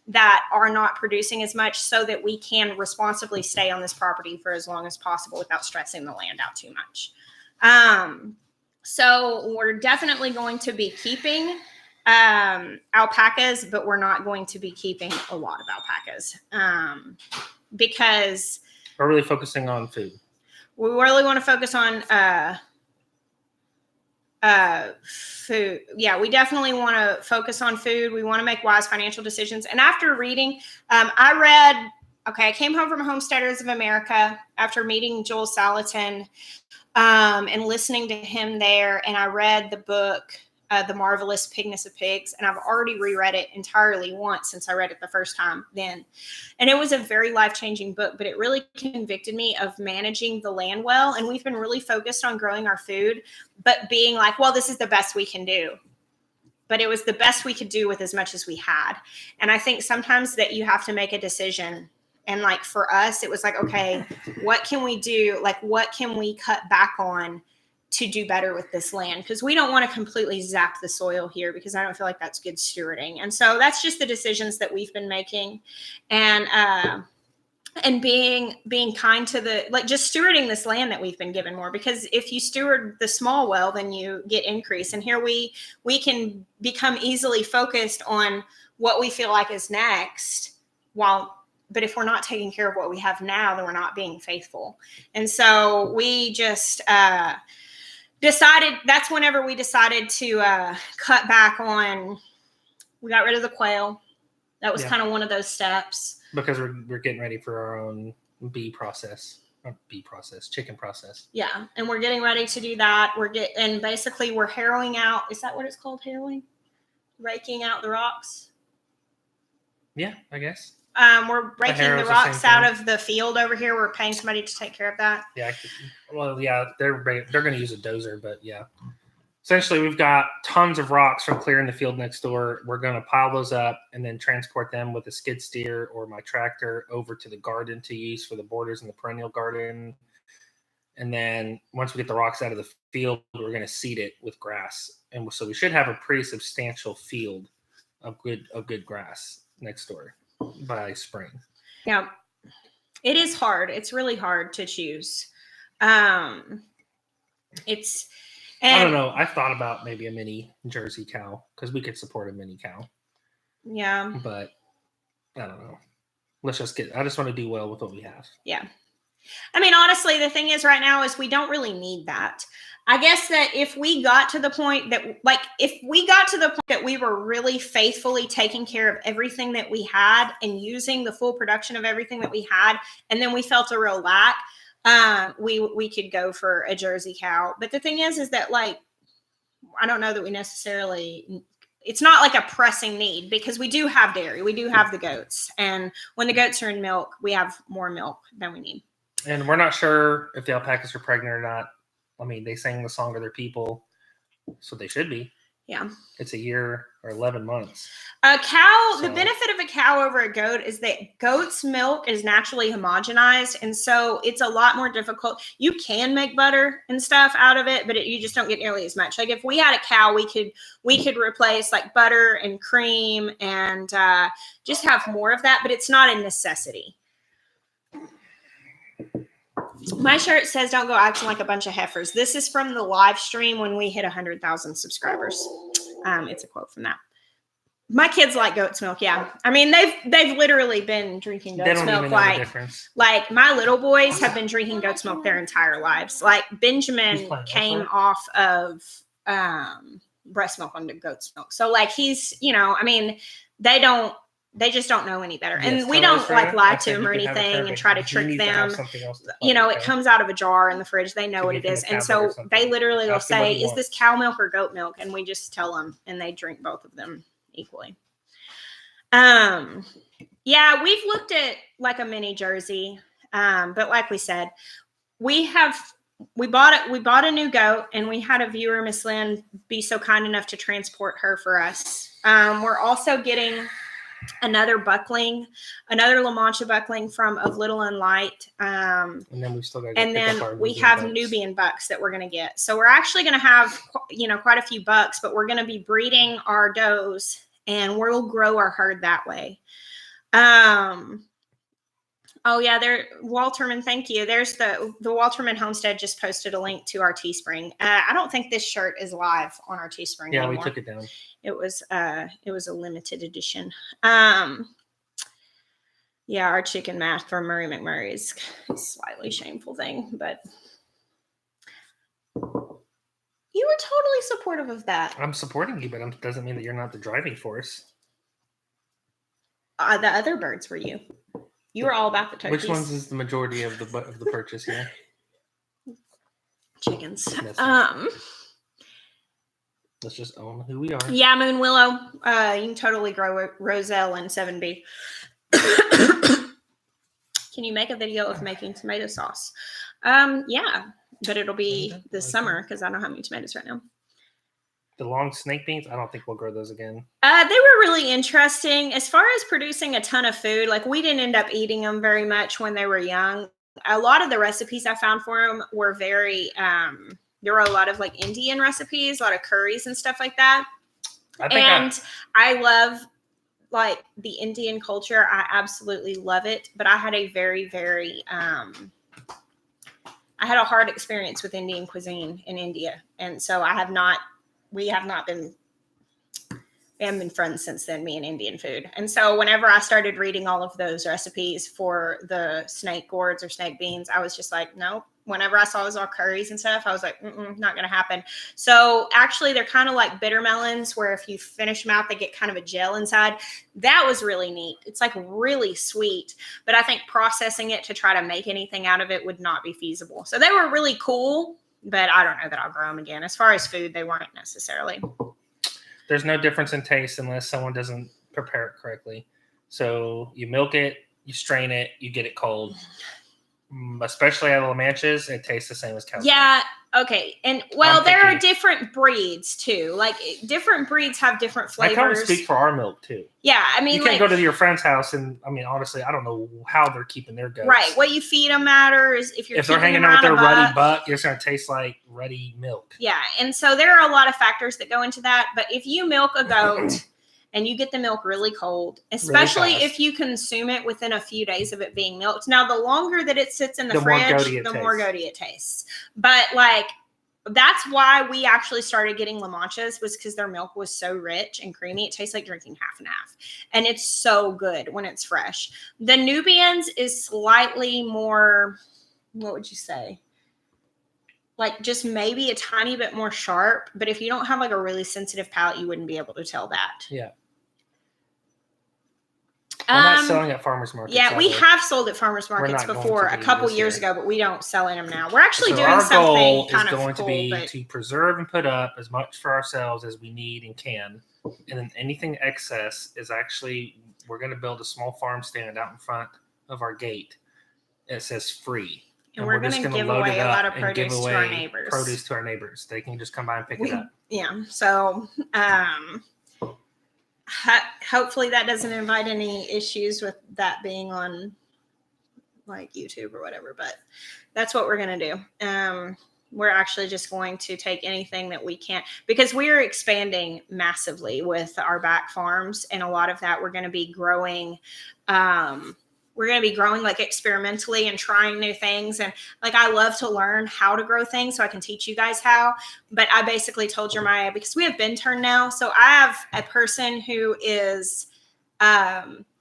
that are not producing as much so that we can responsibly stay on this property for as long as possible without stressing the land out too much. So we're definitely going to be keeping alpacas, but we're not going to be keeping a lot of alpacas, because we're really focusing on food. We really want to focus on food. Yeah, we definitely want to focus on food. We want to make wise financial decisions. And after reading, I came home from Homesteaders of America after meeting Joel Salatin and listening to him there. And I read the book, The Marvelous Pigness of Pigs, and I've already reread it entirely once since I read it the first time then. And it was a very life-changing book, but it really convicted me of managing the land well. And we've been really focused on growing our food, but being like, well, this is the best we can do. But it was the best we could do with as much as we had. And I think sometimes that you have to make a decision. And like for us, it was like, okay, what can we do? Like, what can we cut back on to do better with this land? Because we don't want to completely zap the soil here, because I don't feel like that's good stewarding. And so that's just the decisions that we've been making, and being kind to just stewarding this land that we've been given more, because if you steward the small well, then you get increase. And here we can become easily focused on what we feel like is next, but if we're not taking care of what we have now, then we're not being faithful. And so we just that's whenever we decided to cut back on. We got rid of the quail. That was kind of one of those steps, because we're getting ready for our own chicken process. Yeah, and we're getting ready to do that. And basically we're harrowing out. Is that what it's called? Harrowing? Raking out the rocks. Yeah, I guess. We're raking the rocks out of the field over here. We're paying somebody to take care of that. Yeah. They're going to use a dozer, but yeah. Essentially, we've got tons of rocks from clearing the field next door. We're going to pile those up and then transport them with a skid steer or my tractor over to the garden to use for the borders in the perennial garden. And then once we get the rocks out of the field, we're going to seed it with grass. And so we should have a pretty substantial field of good grass next door by spring. Yeah, it is hard. It's really hard to choose. I don't know. I've thought about maybe a mini Jersey cow, because we could support a mini cow. Yeah. But I don't know. I just want to do well with what we have. Yeah. I mean, honestly, the thing is right now is we don't really need that. I guess that if we got to the point that we were really faithfully taking care of everything that we had and using the full production of everything that we had, and then we felt a real lack, we could go for a Jersey cow. But the thing is that I don't know that we necessarily, it's not like a pressing need, because we do have dairy. We do have the goats. And when the goats are in milk, we have more milk than we need. And we're not sure if the alpacas are pregnant or not. I mean, they sang the song of their people, so they should be. Yeah. It's a year or 11 months. A cow, the benefit of a cow over a goat is that goat's milk is naturally homogenized. And so it's a lot more difficult. You can make butter and stuff out of it, but you just don't get nearly as much. Like if we had a cow, we could replace like butter and cream and just have more of that, but it's not a necessity. My shirt says, "Don't go acting like a bunch of heifers." This is from the live stream when we hit 100,000 subscribers. It's a quote from that. My kids like goat's milk. Yeah. I mean, they've literally been drinking goat's milk. Like my little boys have been drinking goat's milk their entire lives. Like Benjamin came off of breast milk onto goat's milk. So like he's, I mean, they don't they just don't know any better. And we don't like lie to them or anything and try to trick them. You know, it comes out of a jar in the fridge. They know what it is. And so they literally will say, is this cow milk or goat milk? And we just tell them, and they drink both of them equally. Yeah, we've looked at like a mini Jersey. But like we said, we bought a new goat, and we had a viewer, Miss Lynn, be so kind enough to transport her for us. We're also getting another La Mancha buckling from Of Little and Light. And then we still got to have Nubian bucks that we're going to get. So we're actually going to have, quite a few bucks, but we're going to be breeding our does, and we'll grow our herd that way. Oh yeah, Walterman, thank you. There's the Walterman Homestead just posted a link to our Teespring. I don't think this shirt is live on our Teespring anymore. We took it down. It was a limited edition. Yeah, our chicken math from Murray McMurray is a slightly shameful thing, but you were totally supportive of that. I'm supporting you, but it doesn't mean that you're not the driving force. The other birds were you. You were all about the turkeys. Which ones is the majority of the purchase here? Chickens. Let's just own who we are. Yeah, Moon Willow. You can totally grow Roselle and 7B. Can you make a video of making tomato sauce? Yeah, but it'll be this summer because I don't have any tomatoes right now. The long snake beans, I don't think we'll grow those again. They were really interesting. As far as producing a ton of food, like we didn't end up eating them very much when they were young. A lot of the recipes I found for them were very, there were a lot of like Indian recipes, a lot of curries and stuff like that. I love like the Indian culture. I absolutely love it. But I had a very, very, I had a hard experience with Indian cuisine in India. And so we haven't been friends since then, me and Indian food. And so whenever I started reading all of those recipes for the snake gourds or snake beans, I was just like, nope. Whenever I saw those all curries and stuff, I was like, not going to happen. So actually they're kind of like bitter melons where if you finish them out, they get kind of a gel inside. That was really neat. It's like really sweet, but I think processing it to try to make anything out of it would not be feasible. So they were really cool. But I don't know that I'll grow them again. As far as food, they weren't necessarily. There's no difference in taste unless someone doesn't prepare it correctly. So you milk it, you strain it, you get it cold. Especially out of La Manchas, it tastes the same as cow's milk. Yeah, okay. And there are different breeds too. Like different breeds have different flavors. I kind of speak for our milk too. Yeah, I mean, you can't go to your friend's house and honestly, I don't know how they're keeping their goats. Right, what you feed them matters. If they're hanging out with their ruddy buck, it's going to taste like ruddy milk. Yeah, and so there are a lot of factors that go into that. But if you milk a goat and you get the milk really cold, especially if you consume it within a few days of it being milked. Now, the longer that it sits in the fridge, the more goaty it tastes. But like, that's why we actually started getting La Manchas, was because their milk was so rich and creamy. It tastes like drinking half and half. And it's so good when it's fresh. The Nubians is slightly more, what would you say? Like just maybe a tiny bit more sharp. But if you don't have like a really sensitive palate, you wouldn't be able to tell that. Yeah. We're not selling at farmers markets. Yeah, we have sold at farmers markets before a couple years ago, but we don't sell in them now. We're actually doing something kind of cool. Our goal is going to be to preserve and put up as much for ourselves as we need and can. And then anything excess is actually, we're going to build a small farm stand out in front of our gate. It says free. And we're going to give away a lot of produce to our neighbors. Produce to our neighbors. They can just come by and pick it up. Yeah. So, hopefully that doesn't invite any issues with that being on like YouTube or whatever, but that's what we're going to do. We're actually just going to take anything that we can, because we're expanding massively with our back farms. And a lot of that we're going to be growing, like experimentally and trying new things. And like, I love to learn how to grow things so I can teach you guys how. But I basically told Jeremiah, because we have Bintern now. So I have a person who is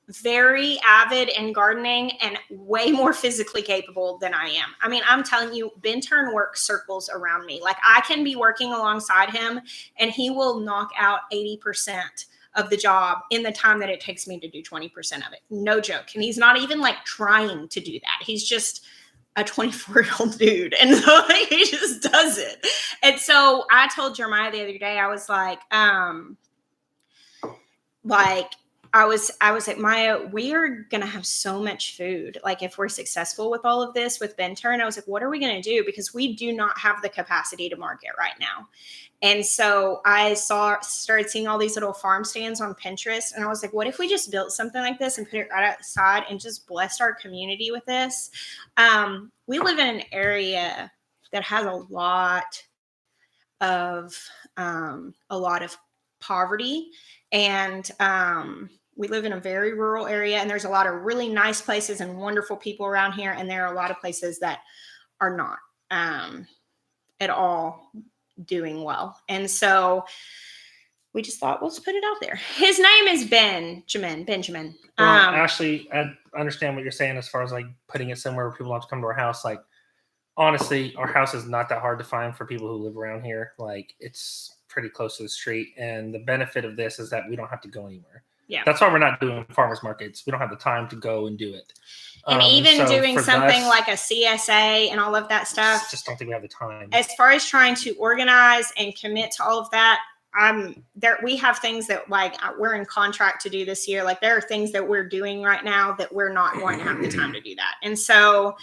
very avid in gardening and way more physically capable than I am. I mean, I'm telling you, Bintern works circles around me. Like I can be working alongside him and he will knock out 80% of the job in the time that it takes me to do 20% of it. No joke. And he's not even like trying to do that. He's just a 24-year-old dude. And so he just does it. And so I told Jeremiah the other day, I was like, I was like, Miah, we are going to have so much food. Like if we're successful with all of this with Ben Turn, I was like, what are we going to do? Because we do not have the capacity to market right now. And so I started seeing all these little farm stands on Pinterest. And I was like, what if we just built something like this and put it right outside and just blessed our community with this? We live in an area that has a lot of poverty. And we live in a very rural area, and there's a lot of really nice places and wonderful people around here. And there are a lot of places that are not at all doing well. And so we just thought, let's put it out there. His name is Benjamin. Well, actually, I understand what you're saying as far as like putting it somewhere where people don't have to come to our house. Like, honestly, our house is not that hard to find for people who live around here. Like, it's pretty close to the street. And the benefit of this is that we don't have to go anywhere. Yeah. That's why we're not doing farmers markets. We don't have the time to go and do it. And even doing something like a CSA and all of that stuff. Just don't think we have the time. As far as trying to organize and commit to all of that, we have things that like we're in contract to do this year. Like there are things that we're doing right now that we're not going to have the time to do that. And so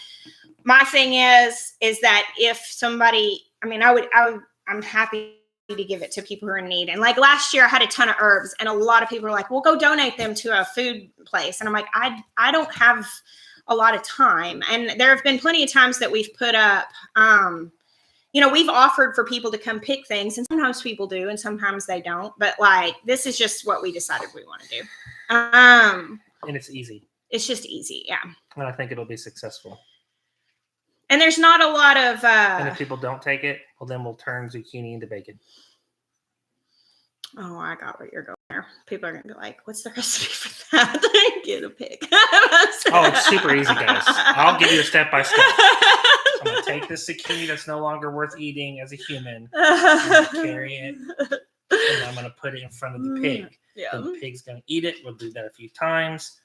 my thing is that if somebody, I mean, I'm happy to give it to people who are in need. And like last year I had a ton of herbs and a lot of people were like, well, go donate them to a food place. And I'm like, I don't have a lot of time. And there have been plenty of times that we've put up, we've offered for people to come pick things, and sometimes people do and sometimes they don't. But like, this is just what we decided we want to do. And it's easy. It's just easy. Yeah. And I think it'll be successful. And there's not a lot of... and if people don't take it, well, then we'll turn zucchini into bacon. Oh, I got what you're going there. People are going to be like, what's the recipe for that? Get a pick. It's super easy, guys. I'll give you a step-by-step. I'm going to take this zucchini that's no longer worth eating as a human. I'm going to carry it. And I'm going to put it in front of the pig. Yeah. Then the pig's going to eat it. We'll do that a few times.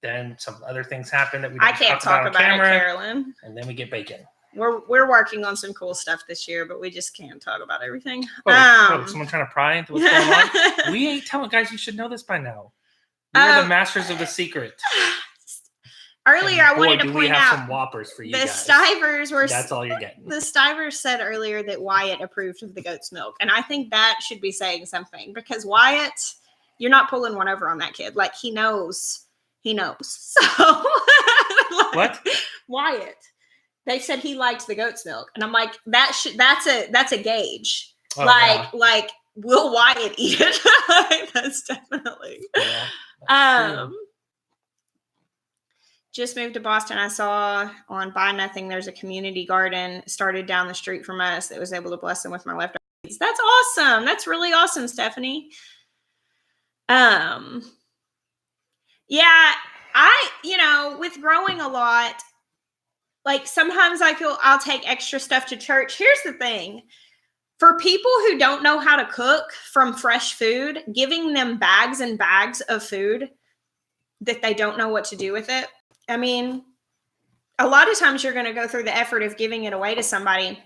Then some other things happen that we don't talk about on camera, Carolyn. And then we get bacon. We're working on some cool stuff this year, but we just can't talk about everything. Someone trying to pry into what's going on? We ain't telling, guys. You should know this by now. We're the masters of the secret. Earlier, I wanted to point out some Whoppers for you the guys. Stivers were. That's all you're getting. The Stivers said earlier that Wyatt approved of the goat's milk, and I think that should be saying something because Wyatt, you're not pulling one over on that kid. Like he knows. So what? Wyatt. They said he liked the goat's milk, and I'm like, that's a gauge. Oh, like will Wyatt eat it? That's definitely. Yeah, that's true. Just moved to Boston. I saw on Buy Nothing there's a community garden started down the street from us that was able to bless them with my leftovers. That's awesome. That's really awesome, Stephanie. Yeah, with growing a lot. Like sometimes I feel I'll take extra stuff to church. Here's the thing. For people who don't know how to cook from fresh food, giving them bags and bags of food that they don't know what to do with it. I mean, a lot of times you're going to go through the effort of giving it away to somebody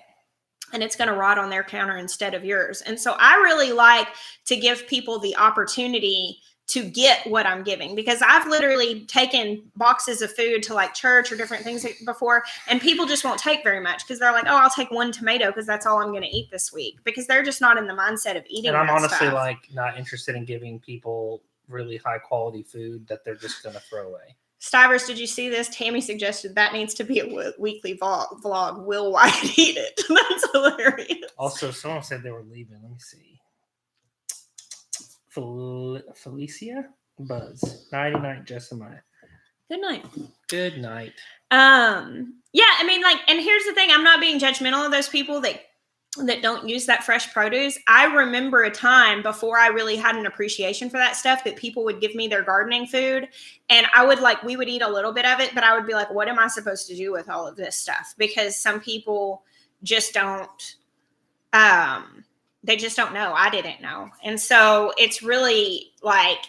and it's going to rot on their counter instead of yours. And so I really like to give people the opportunity to get what I'm giving, because I've literally taken boxes of food to like church or different things before, and people just won't take very much because they're like, oh, I'll take one tomato because that's all I'm going to eat this week, because they're just not in the mindset of eating. And I'm honestly stuff. like not interested in giving people really high quality food that they're just going to throw away. Stivers, did you see this? Tammy suggested that needs to be a weekly vlog. Will Wyatt eat it? That's hilarious. Also, someone said they were leaving. Let me see. Felicia Buzz. Nighty night, Jess and Miah. Good night. Good night. Yeah, I mean, like, and here's the thing. I'm not being judgmental of those people that don't use that fresh produce. I remember a time before I really had an appreciation for that stuff that people would give me their gardening food, and we would eat a little bit of it, but I would be like, what am I supposed to do with all of this stuff? Because some people just don't, they just don't know. I didn't know. And so it's really like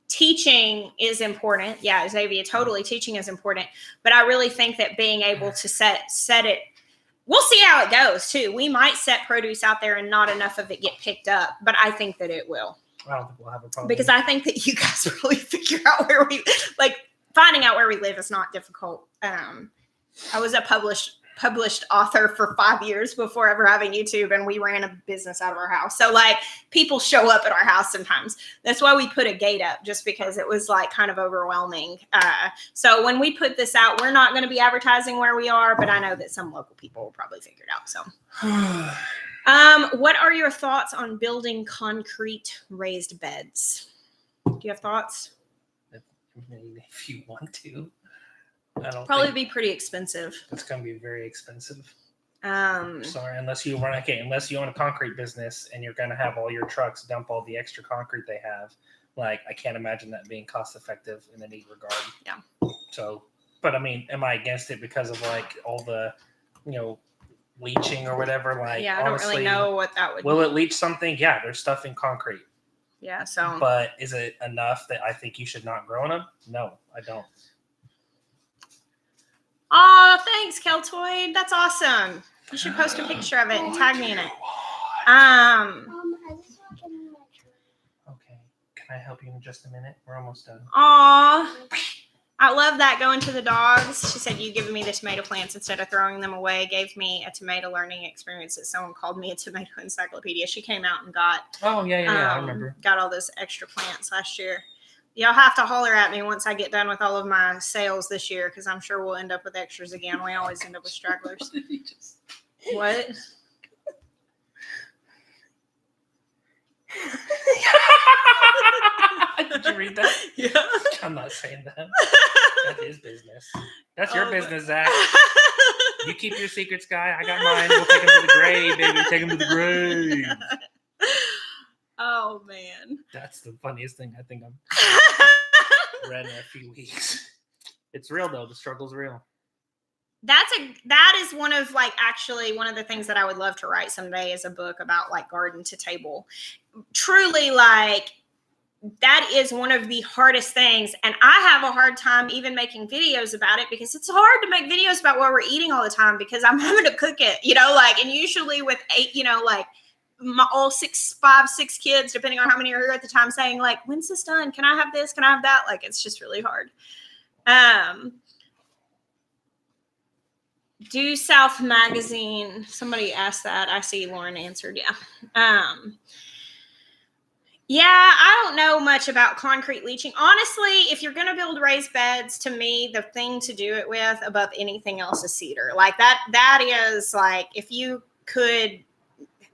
teaching is important. Yeah, Xavier, totally teaching is important. But I really think that being able to set it, we'll see how it goes too. We might set produce out there and not enough of it get picked up, but I think that it will. I don't think we'll have a problem. Because I think that you guys really figure out where we, like, finding out where we live is not difficult. I was a published author for 5 years before ever having YouTube, and we ran a business out of our house. So like people show up at our house sometimes. That's why we put a gate up, just because it was like kind of overwhelming. So when we put this out, we're not going to be advertising where we are, but I know that some local people will probably figure it out. So what are your thoughts on building concrete raised beds? Do you have thoughts? If you want to. I don't probably be pretty expensive. It's going to be very expensive. Sorry, unless you own a concrete business and you're going to have all your trucks dump all the extra concrete they have. Like, I can't imagine that being cost effective in any regard. Yeah. So, but I mean, am I against it because of like all the, leaching or whatever? Like, yeah, I don't really know what that would. Will it leach something? Yeah, there's stuff in concrete. Yeah. So. But is it enough that I think you should not grow in them? No, I don't. Oh, thanks, Keltoid. That's awesome. You should post a picture of it and tag me in it. Okay. Can I help you in just a minute? We're almost done. Aw. I love that, going to the dogs. She said, you giving me the tomato plants instead of throwing them away gave me a tomato learning experience that someone called me a tomato encyclopedia. She came out and got. Oh, yeah, I remember. Got all those extra plants last year. Y'all have to holler at me once I get done with all of my sales this year, because I'm sure we'll end up with extras again. We always end up with stragglers. What? Did you read that? Yeah. I'm not saying that. That's his business. That's your business, Zach. You keep your secrets, guy. I got mine. We'll take him to the grave, baby. Take him to the grave. Oh, man. That's the funniest thing I think I've read in a few weeks. It's real, though. The struggle's real. That is one of the things that I would love to write someday, is a book about like garden to table. Truly, like, that is one of the hardest things. And I have a hard time even making videos about it, because it's hard to make videos about what we're eating all the time, because I'm having to cook it, and usually with 8, all 5, 6 kids, depending on how many are here at the time, saying like, when's this done? Can I have this? Can I have that? Like, it's just really hard. Do South Magazine. Somebody asked that. I see Lauren answered. Yeah. Yeah, I don't know much about concrete leaching. Honestly, if you're going to build raised beds, to me, the thing to do it with above anything else is cedar. Like that is like, if you could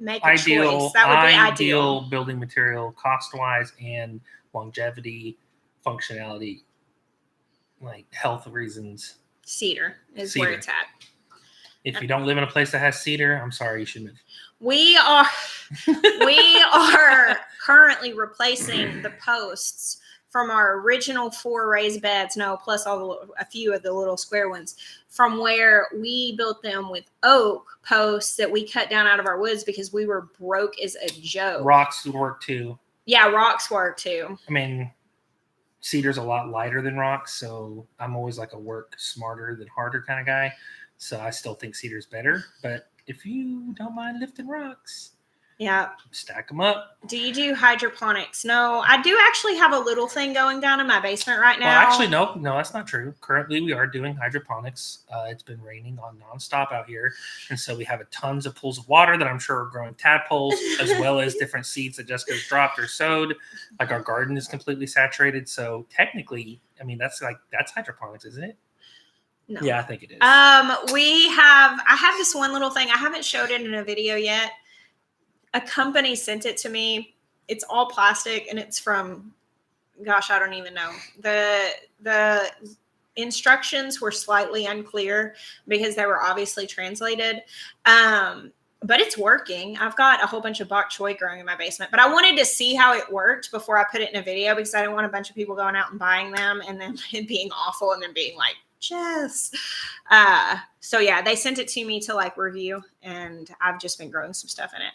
make a choice, that would be ideal building material, cost-wise and longevity, functionality, like health reasons. Cedar is where it's at. If you don't live in a place that has cedar, I'm sorry, you should move. We are currently replacing the posts from our original 4 raised beds. No, plus a few of the little square ones, from where we built them with oak posts that we cut down out of our woods because we were broke as a joke. Rocks work too. Yeah, rocks work too. I mean, cedar's a lot lighter than rocks, so I'm always like a work smarter than harder kind of guy. So I still think cedar's better, but if you don't mind lifting rocks, yeah, stack them up. Do you do hydroponics? No, I do actually have a little thing going down in my basement right now. Well, actually, no, that's not true. Currently, we are doing hydroponics. It's been raining on nonstop out here, and so we have tons of pools of water that I'm sure are growing tadpoles, as well as different seeds that Jessica's dropped or sowed. Like, our garden is completely saturated, so technically, I mean, that's hydroponics, isn't it? No. Yeah, I think it is. I have this one little thing. I haven't showed it in a video yet. A company sent it to me. It's all plastic, and it's from, gosh, I don't even know. The instructions were slightly unclear because they were obviously translated. But it's working. I've got a whole bunch of bok choy growing in my basement, but I wanted to see how it worked before I put it in a video, because I didn't want a bunch of people going out and buying them and then it being awful and then being like, Jess. So yeah, they sent it to me to like review, and I've just been growing some stuff in it.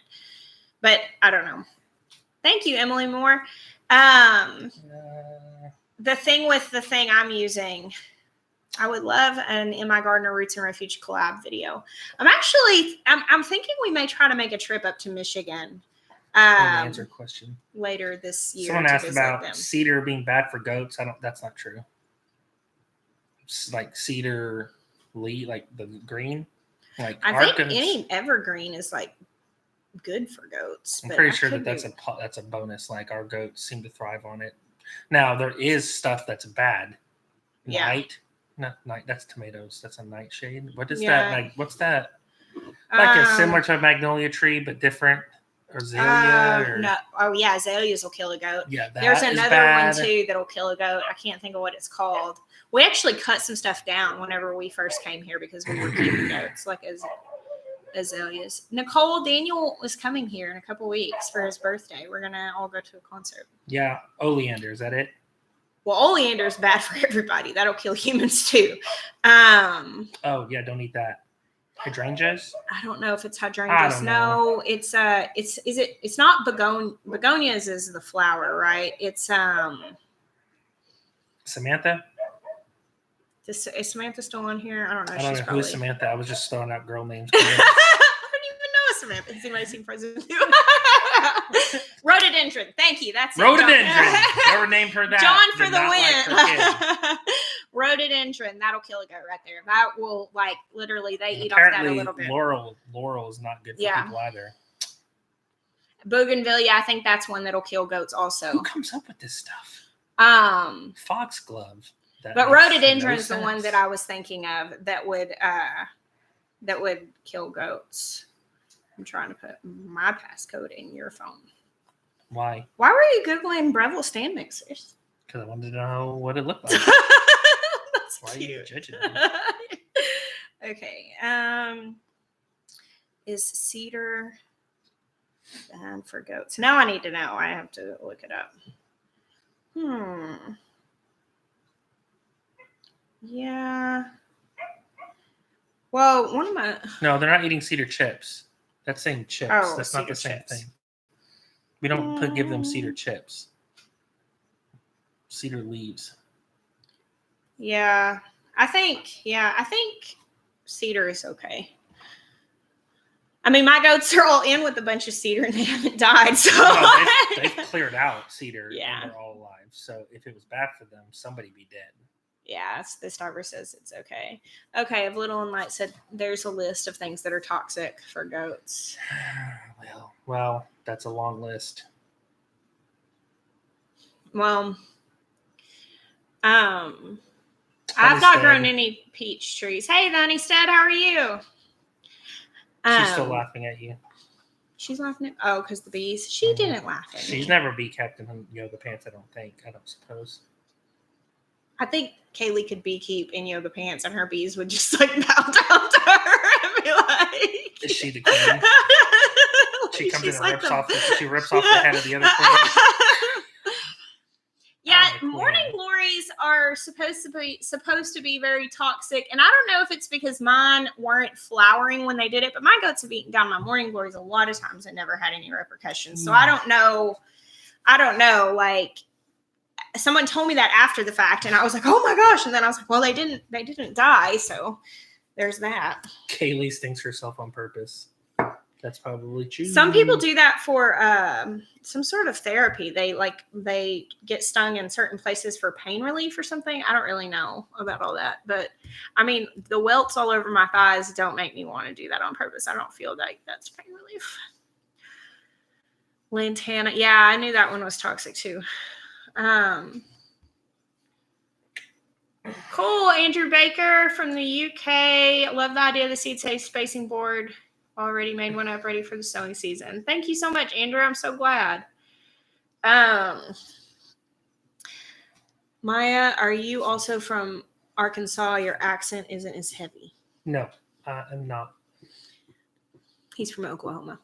But I don't know. Thank you, Emily Moore. The thing I'm using, I would love an In My Gardener Roots and Refuge collab video. I'm thinking we may try to make a trip up to Michigan. Answer question later this year. Someone asked about cedar being bad for goats. That's not true. It's like cedar leaf, like the green. Like I think any evergreen is like good for goats. I'm pretty sure that's a bonus. Like our goats seem to thrive on it. Now there is stuff that's bad. Not night. That's tomatoes. That's a nightshade. What is that? Like what's that? Like similar to a magnolia tree, but different. Or azalea? No. Oh yeah, azaleas will kill a goat. Yeah, there's another one too that'll kill a goat. I can't think of what it's called. We actually cut some stuff down whenever we first came here because we were keeping goats, like azaleas. Nicole Daniel is coming here in a couple weeks for his birthday. We're gonna all go to a concert. Yeah, oleander, is that it? Well, oleander is bad for everybody. That'll kill humans too. Oh yeah, don't eat that. Hydrangeas? I don't know if it's hydrangeas. No, it's not begonias is the flower, right? It's Samantha? Is Samantha still on here? I don't know. I don't know who's Samantha. I was just throwing out girl names. I don't even know a Samantha. Has anybody seen President? Rhododendron. Thank you. That's Rhododendron. Never named her that. John for the win. Rhododendron. That'll kill a goat right there. That will literally they eat off that a little bit. Laurel is not good for people either. Bougainvillea. I think that's one that'll kill goats also. Who comes up with this stuff? Foxglove. But rhododendron is the one that I was thinking of that would kill goats. I'm trying to put my passcode in your phone. Why? Why were you Googling Breville stand mixers? Because I wanted to know what it looked like. That's why cute. Are you judging me? Okay. Is cedar bad for goats? Now I need to know. I have to look it up. Yeah. Well, one of my... No, they're not eating cedar chips. That's saying chips. Oh, that's not the same thing. We don't give them cedar chips. Cedar leaves. Yeah. I think cedar is okay. I mean, my goats are all in with a bunch of cedar and they haven't died. So they've cleared out cedar and they're all alive. So if it was bad for them, somebody'd be dead. Yeah, the Starver says it's okay. Okay, if Little and Light said there's a list of things that are toxic for goats. Well, that's a long list. Well, I've not grown any peach trees. Hey, Honeystad, how are you? She's still laughing at you. She's laughing at because the bees. She didn't laugh at me. She's never bee kept in yoga pants. I don't suppose. I think Kaylee could beekeep in yoga pants, and her bees would just bow down to her and be like, "Is she the queen?" She comes in and rips off the head of the other queen. Yeah, morning glories are supposed to be very toxic, and I don't know if it's because mine weren't flowering when they did it, but my goats have eaten down my morning glories a lot of times and never had any repercussions. So I don't know. Someone told me that after the fact, and I was like, "Oh my gosh!" And then I was like, "Well, they didn't die, so there's that." Kaylee stinks herself on purpose. That's probably true. Some people do that for some sort of therapy. They get stung in certain places for pain relief or something. I don't really know about all that, but I mean, the welts all over my thighs don't make me want to do that on purpose. I don't feel like that's pain relief. Lantana, yeah, I knew that one was toxic too. Cool, Andrew Baker from the UK. Love the idea of the seed safe spacing board. Already made one up ready for the sowing season. Thank you so much, Andrew. I'm so glad. Maya, are you also from Arkansas? Your accent isn't as heavy. No, I'm not. He's from Oklahoma.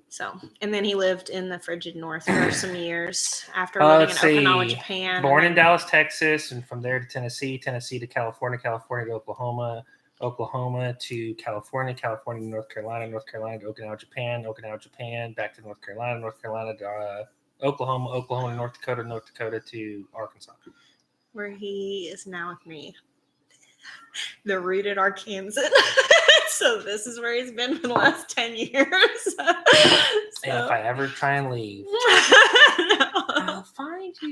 So, and then he lived in the frigid north for some years after living in Okinawa, Japan. Born in Dallas, Texas, and from there to Tennessee to California, California to Oklahoma Oklahoma to California, California to North Carolina, North Carolina to Okinawa, Japan, Okinawa, Japan, back to North Carolina to Oklahoma, Oklahoma to North Dakota to Arkansas. Where he is now with me. The rooted Arkansan. So this is where he's been for the last 10 years. So. And if I ever try and leave, I'll find you.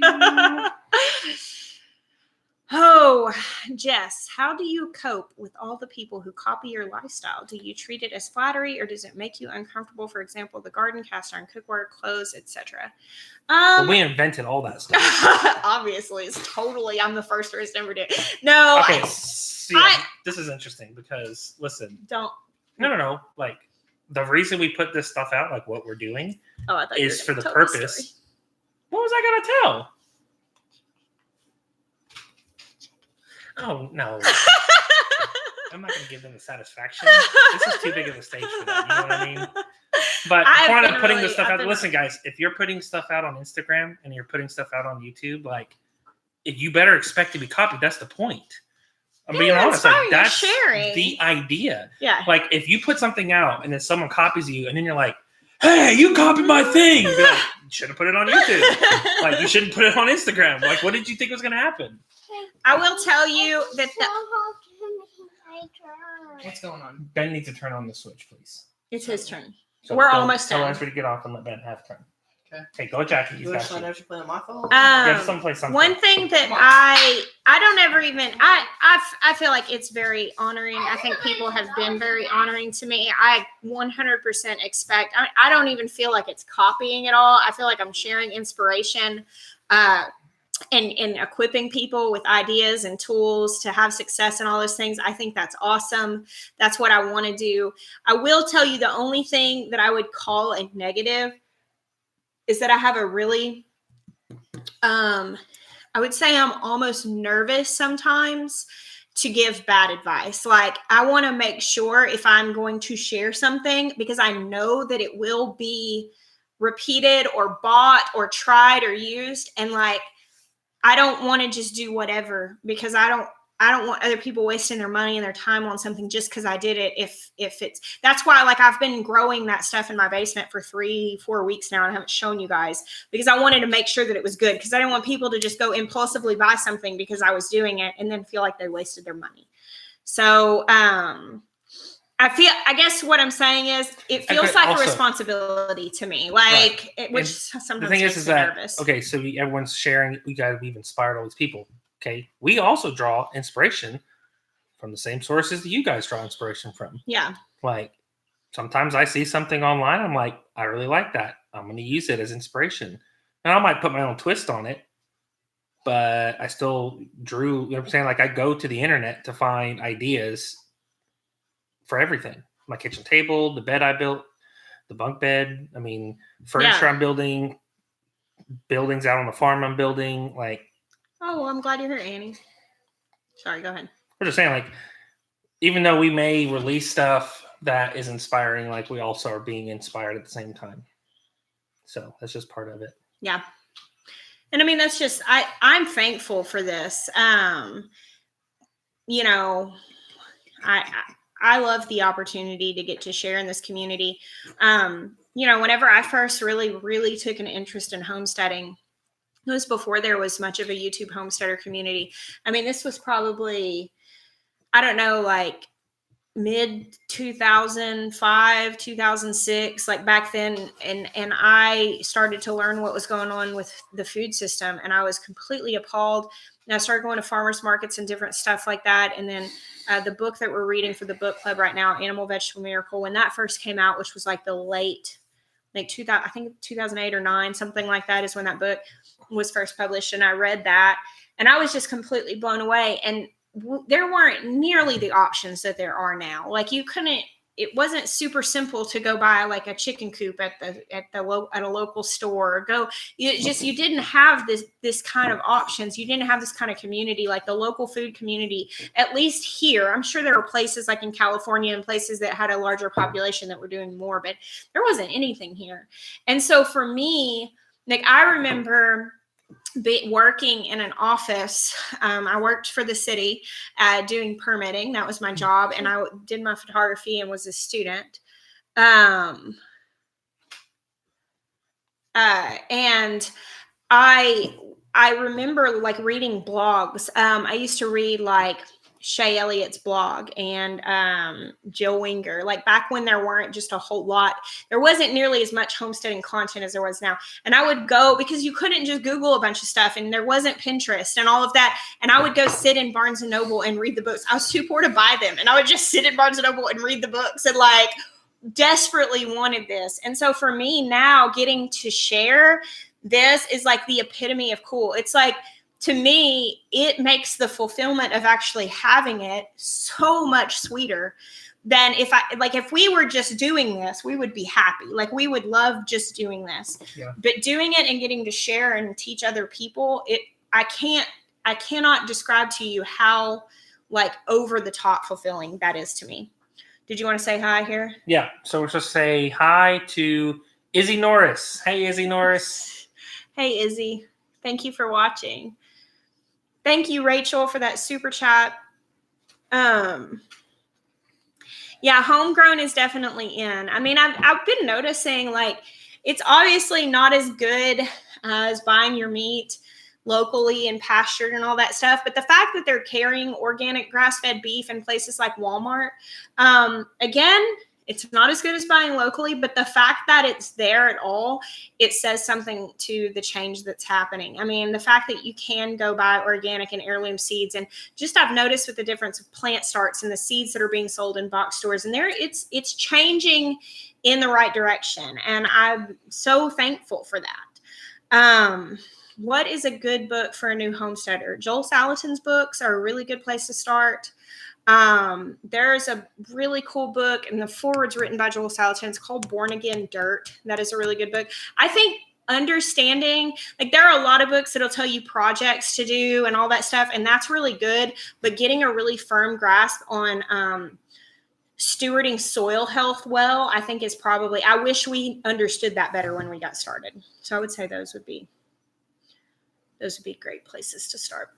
Oh, Jess, how do you cope with all the people who copy your lifestyle? Do you treat it as flattery, or does it make you uncomfortable? For example, the garden, cast iron cookware, clothes, etc. Well, we invented all that stuff. Obviously, it's totally. I'm the first person to ever do it. No. Okay. This is interesting because listen. Don't. No. Like the reason we put this stuff out, like what we're doing, is for the purpose. What was I gonna tell? Oh, no. I'm not going to give them the satisfaction. This is too big of a stage for them. You know what I mean? But the point of putting this stuff out, listen, guys, if you're putting stuff out on Instagram and you're putting stuff out on YouTube, like, if you better expect to be copied. That's the point. I'm being honest. Like, that's sharing. The idea. Yeah. Like, if you put something out and then someone copies you and then you're like, hey, you copied my thing. Like, you should have put it on YouTube. Like, you shouldn't put it on Instagram. Like, what did you think was going to happen? I will tell you that what's going on? Ben needs to turn on the switch, please. It's his turn. So we're almost done. Tell us to get off and let Ben have turn. Okay, go, Jackie. You want to play on my phone? Someplace. One thing that I don't ever even I feel like it's very honoring. I think people have been very honoring to me. I 100% expect. I don't even feel like it's copying at all. I feel like I'm sharing inspiration. And equipping people with ideas and tools to have success and all those things. I think that's awesome. That's what I want to do. I will tell you the only thing that I would call a negative is that I have a really, I would say I'm almost nervous sometimes to give bad advice. Like, I want to make sure if I'm going to share something, because I know that it will be repeated or bought or tried or used. And like, I don't want to just do whatever, because I don't want other people wasting their money and their time on something just because I did it. That's why, like, I've been growing that stuff in my basement for 3-4 weeks now and I haven't shown you guys, because I wanted to make sure that it was good, because I didn't want people to just go impulsively buy something because I was doing it and then feel like they wasted their money. So, I guess what I'm saying is it feels like a responsibility to me, like, right. Which sometimes the thing makes is me that, nervous. Okay, so everyone's sharing. We've inspired all these people. Okay, we also draw inspiration from the same sources that you guys draw inspiration from. Yeah. Like, sometimes I see something online, I'm like, I really like that. I'm going to use it as inspiration. And I might put my own twist on it, but I still drew, you know what I'm saying? Like, I go to the internet to find ideas for everything. My kitchen table, the bed I built, the bunk bed. I mean, furniture I'm building, buildings out on the farm I'm building. Like, oh, well, I'm glad you're here, Annie. Sorry, go ahead. We're just saying, like, even though we may release stuff that is inspiring, like, we also are being inspired at the same time. So that's just part of it. Yeah. And I mean, that's just, I'm thankful for this. You know, I love the opportunity to get to share in this community. You know, whenever I first really took an interest in homesteading, it was before there was much of a YouTube homesteader community. I mean, this was probably, I don't know, like mid 2005, 2006, like back then. And I started to learn what was going on with the food system. And I was completely appalled. And I started going to farmers markets and different stuff like that. And then the book that we're reading for the book club right now, Animal Vegetable Miracle, when that first came out, which was like the late, like 2000, I think 2008 or 9, something like that is when that book was first published. And I read that and I was just completely blown away. And there weren't nearly the options that there are now. Like, you couldn't, it wasn't super simple to go buy like a chicken coop at a local store, or you didn't have this kind of options. You didn't have this kind of community, like the local food community, at least here. I'm sure there were places like in California and places that had a larger population that were doing more, but there wasn't anything here. And so for me, like, I remember working in an office. I worked for the city doing permitting. That was my job. And I did my photography and was a student. And I remember like reading blogs. I used to read like Shay Elliott's blog and Jill Winger, like back when there weren't just a whole lot. There wasn't nearly as much homesteading content as there was now. And I would go, because you couldn't just Google a bunch of stuff, and there wasn't Pinterest and all of that. And I would go sit in Barnes and Noble and read the books. I was too poor to buy them. And I would just sit in Barnes and Noble and read the books and like desperately wanted this. And so for me now, getting to share this is like the epitome of cool. It's like, to me, it makes the fulfillment of actually having it so much sweeter than if we were just doing this, we would be happy. Like we would love just doing this, but doing it and getting to share and teach other people, I cannot describe to you how like over the top fulfilling that is to me. Did you want to say hi here? Yeah. So we'll just say hi to Izzy Norris. Hey, Izzy Norris. Hey, Izzy. Thank you for watching. Thank you, Rachel, for that super chat. Yeah, homegrown is definitely in. I mean, I've been noticing like it's obviously not as good as buying your meat locally and pastured and all that stuff. But the fact that they're carrying organic grass-fed beef in places like Walmart, again, it's not as good as buying locally, but the fact that it's there at all, it says something to the change that's happening. I mean, the fact that you can go buy organic and heirloom seeds, and just I've noticed with the difference of plant starts and the seeds that are being sold in box stores, and it's changing in the right direction. And I'm so thankful for that. What is a good book for a new homesteader? Joel Salatin's books are a really good place to start. There's a really cool book, and the foreword's written by Joel Salatin. It's called Born Again Dirt. That is a really good book. I think understanding, like there are a lot of books that'll tell you projects to do and all that stuff, and that's really good. But getting a really firm grasp on stewarding soil health well, I think is probably, I wish we understood that better when we got started. So I would say those would be great places to start.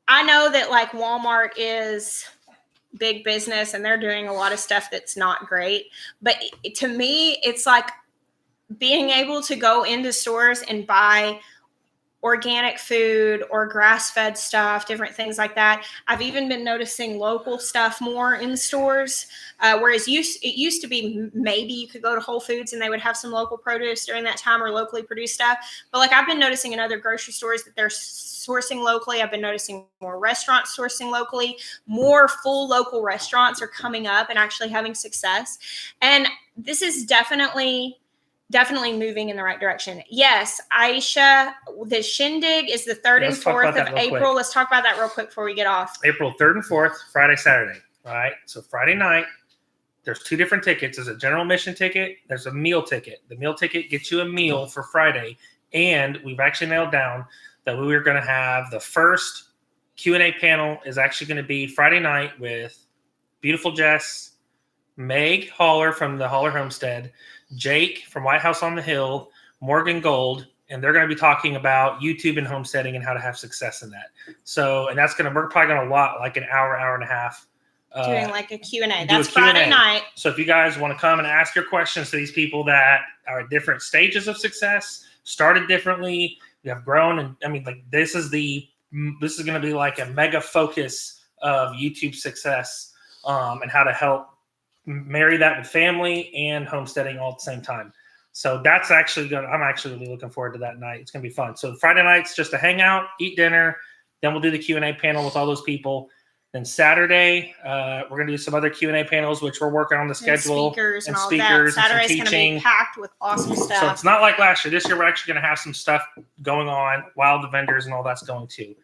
I know that like Walmart is big business and they're doing a lot of stuff that's not great, but to me, it's like being able to go into stores and buy organic food or grass-fed stuff, different things like that. I've even been noticing local stuff more in stores, whereas it used to be maybe you could go to Whole Foods and they would have some local produce during that time or locally produced stuff. But like I've been noticing in other grocery stores that they're sourcing locally. I've been noticing more restaurants sourcing locally. More full local restaurants are coming up and actually having success. And this is definitely moving in the right direction. Yes, Aisha, the Shindig is the 3rd and 4th of April. Let's talk about that real quick before we get off. April 3rd and 4th, Friday, Saturday. All right. So Friday night, there's 2 different tickets. There's a general admission ticket. There's a meal ticket. The meal ticket gets you a meal for Friday. And we've actually nailed down that we were going to have the first Q&A panel is actually going to be Friday night with beautiful Jess, Meg Haller from the Haller Homestead, Jake from White House on the Hill, Morgan Gold, and they're going to be talking about YouTube and homesteading and how to have success in that. So, and we're probably going to like an hour and a half. Doing like a Q&A. That's Friday night. So if you guys want to come and ask your questions to these people that are at different stages of success, started differently, you have grown, and I mean, like this is going to be like a mega focus of YouTube success, and how to help marry that with family and homesteading all at the same time. So that's actually I'm actually really looking forward to that night. It's going to be fun. So Friday night's just a hangout, eat dinner. Then we'll do the Q&A panel with all those people. Then Saturday, we're going to do some other Q&A panels, which we're working on the schedule. And speakers. Saturday's going to be packed with awesome stuff. So it's not like last year. This year, we're actually going to have some stuff going on while the vendors and all that's going too.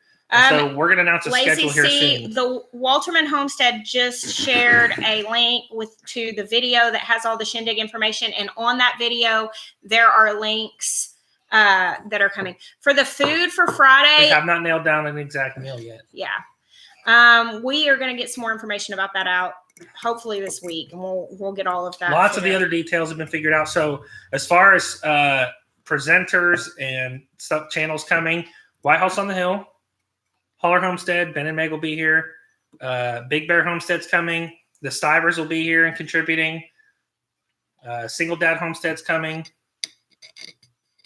So we're going to announce a schedule here soon. The Walterman Homestead just shared a link to the video that has all the Shindig information. And on that video, there are links that are coming. For the food for Friday. We have not nailed down an exact meal yet. Yeah. We are going to get some more information about that out hopefully this week, and we'll get all of that. Lots of the other details have been figured out. So as far as presenters and sub channels coming, White House on the Hill, Holler Homestead, Ben and Meg will be here. Big Bear Homestead's coming. The Stivers will be here and contributing. Single Dad Homestead's coming.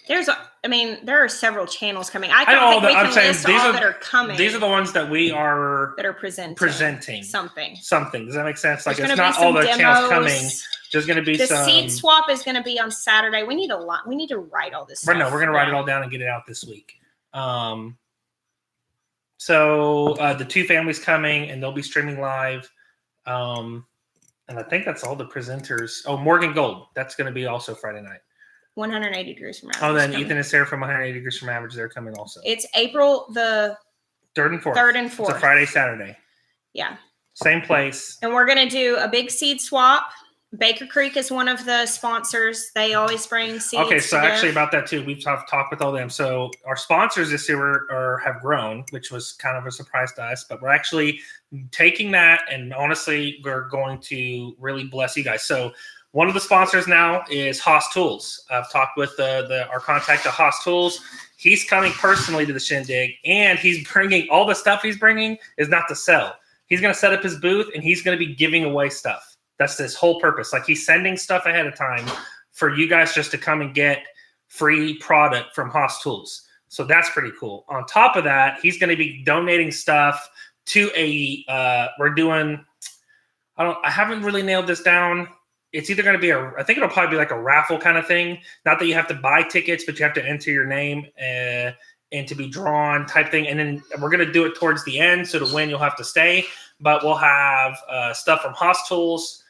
There are several channels coming. I don't think we can list all that are coming. These are the ones that we are that are presenting something. Does that make sense? Like, it's not all the channels coming. There's going to be the seed swap is going to be on Saturday. We need to write all this stuff. We're going to write it all down and get it out this week. So the 2 families coming, and they'll be streaming live. And I think that's all the presenters. Oh, Morgan Gold. That's going to be also Friday night. 180 degrees from average. Oh, then Ethan and Sarah from 180 degrees from average. They're coming also. It's April the 3rd and 4th. 3rd and 4th. It's a Friday, Saturday. Yeah. Same place. And we're going to do a big seed swap. Baker Creek is one of the sponsors. They always bring seeds. Okay, so actually about that too, we've talked with all them. So our sponsors this year have grown, which was kind of a surprise to us. But we're actually taking that, and honestly, we're going to really bless you guys. So one of the sponsors now is Haas Tools. I've talked with our contact at Haas Tools. He's coming personally to the shindig, and he's bringing all the stuff he's bringing is not to sell. He's going to set up his booth, and he's going to be giving away stuff. That's this whole purpose. Like, he's sending stuff ahead of time for you guys just to come and get free product from Haas Tools. So that's pretty cool. On top of that, he's going to be donating stuff to I haven't really nailed this down. It's either going to be I think it'll probably be like a raffle kind of thing. Not that you have to buy tickets, but you have to enter your name and to be drawn type thing. And then we're going to do it towards the end. So to win, you'll have to stay. But we'll have stuff from Haas Tools.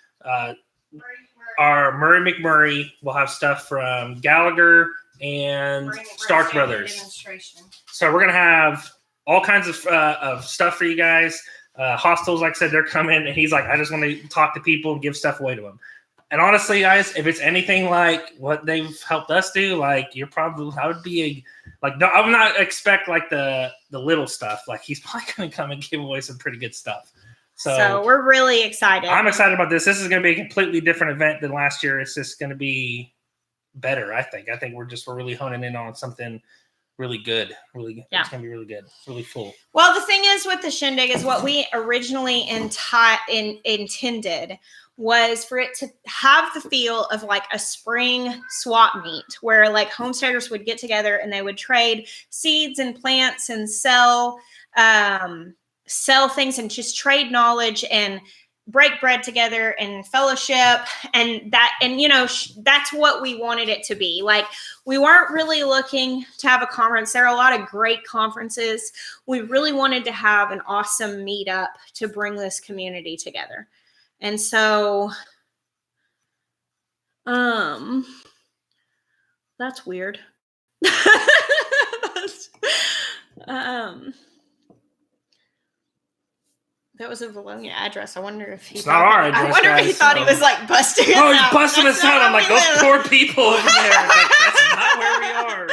Our Murray McMurray will have stuff from Gallagher and Stark Brothers. So we're going to have all kinds of stuff for you guys. Haas Tools, like I said, they're coming, and he's like, I just want to talk to people and give stuff away to them. And honestly, guys, if it's anything like what they've helped us do, like, I would be no, I would not expect like the little stuff. Like, he's probably going to come and give away some pretty good stuff. So we're really excited. I'm excited about this. This is going to be a completely different event than last year. It's just going to be better, I think. I think we're really honing in on something really good. It's going to be really good. Really full. Well, the thing is with the shindig is what we originally intended was for it to have the feel of like a spring swap meet where like homesteaders would get together and they would trade seeds and plants and sell things and just trade knowledge and break bread together and fellowship and that's what we wanted it to be. Like, we weren't really looking to have a conference. There are a lot of great conferences. We really wanted to have an awesome meetup to bring this community together. And so, that's weird. That was a Valonia address. I wonder if he thought he was like busting us out. He's busting us out. I'm like, those poor people over there. Like, that's not where we are.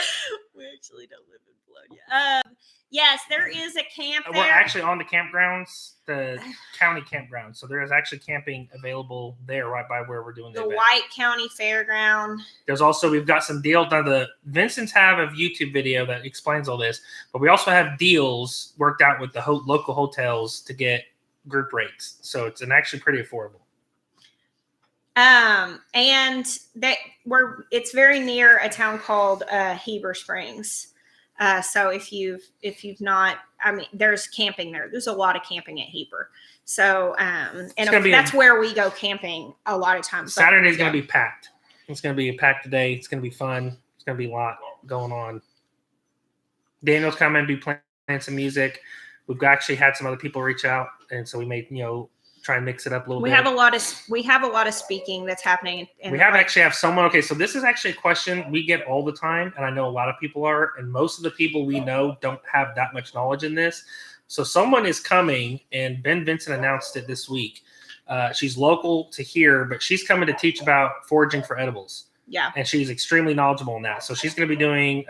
We actually don't live in Valonia. Yes, there is a camp there. We're actually on the campgrounds, the county campground. So there is actually camping available there right by where we're doing the event. White County Fairground. There's also, we've got some deals. Now, the Vincent's have a YouTube video that explains all this, but we also have deals worked out with the local hotels to get group rates. So it's actually pretty affordable. And it's very near a town called Heber Springs. So if you've not, there's camping there. There's a lot of camping at Heber. So, and that's where we go camping a lot of times. Saturday's going to be packed. It's going to be a packed day. It's going to be fun. It's going to be a lot going on. Daniel's coming, be playing some music. We've actually had some other people reach out, and so we may, try and mix it up a little bit. We have a lot of speaking that's happening. We have someone. Okay, so this is actually a question we get all the time, and I know a lot of people are, and most of the people we know don't have that much knowledge in this. So someone is coming, and Ben Vincent announced it this week. She's local to here, but she's coming to teach about foraging for edibles. Yeah, and she's extremely knowledgeable in that. So she's going to be doing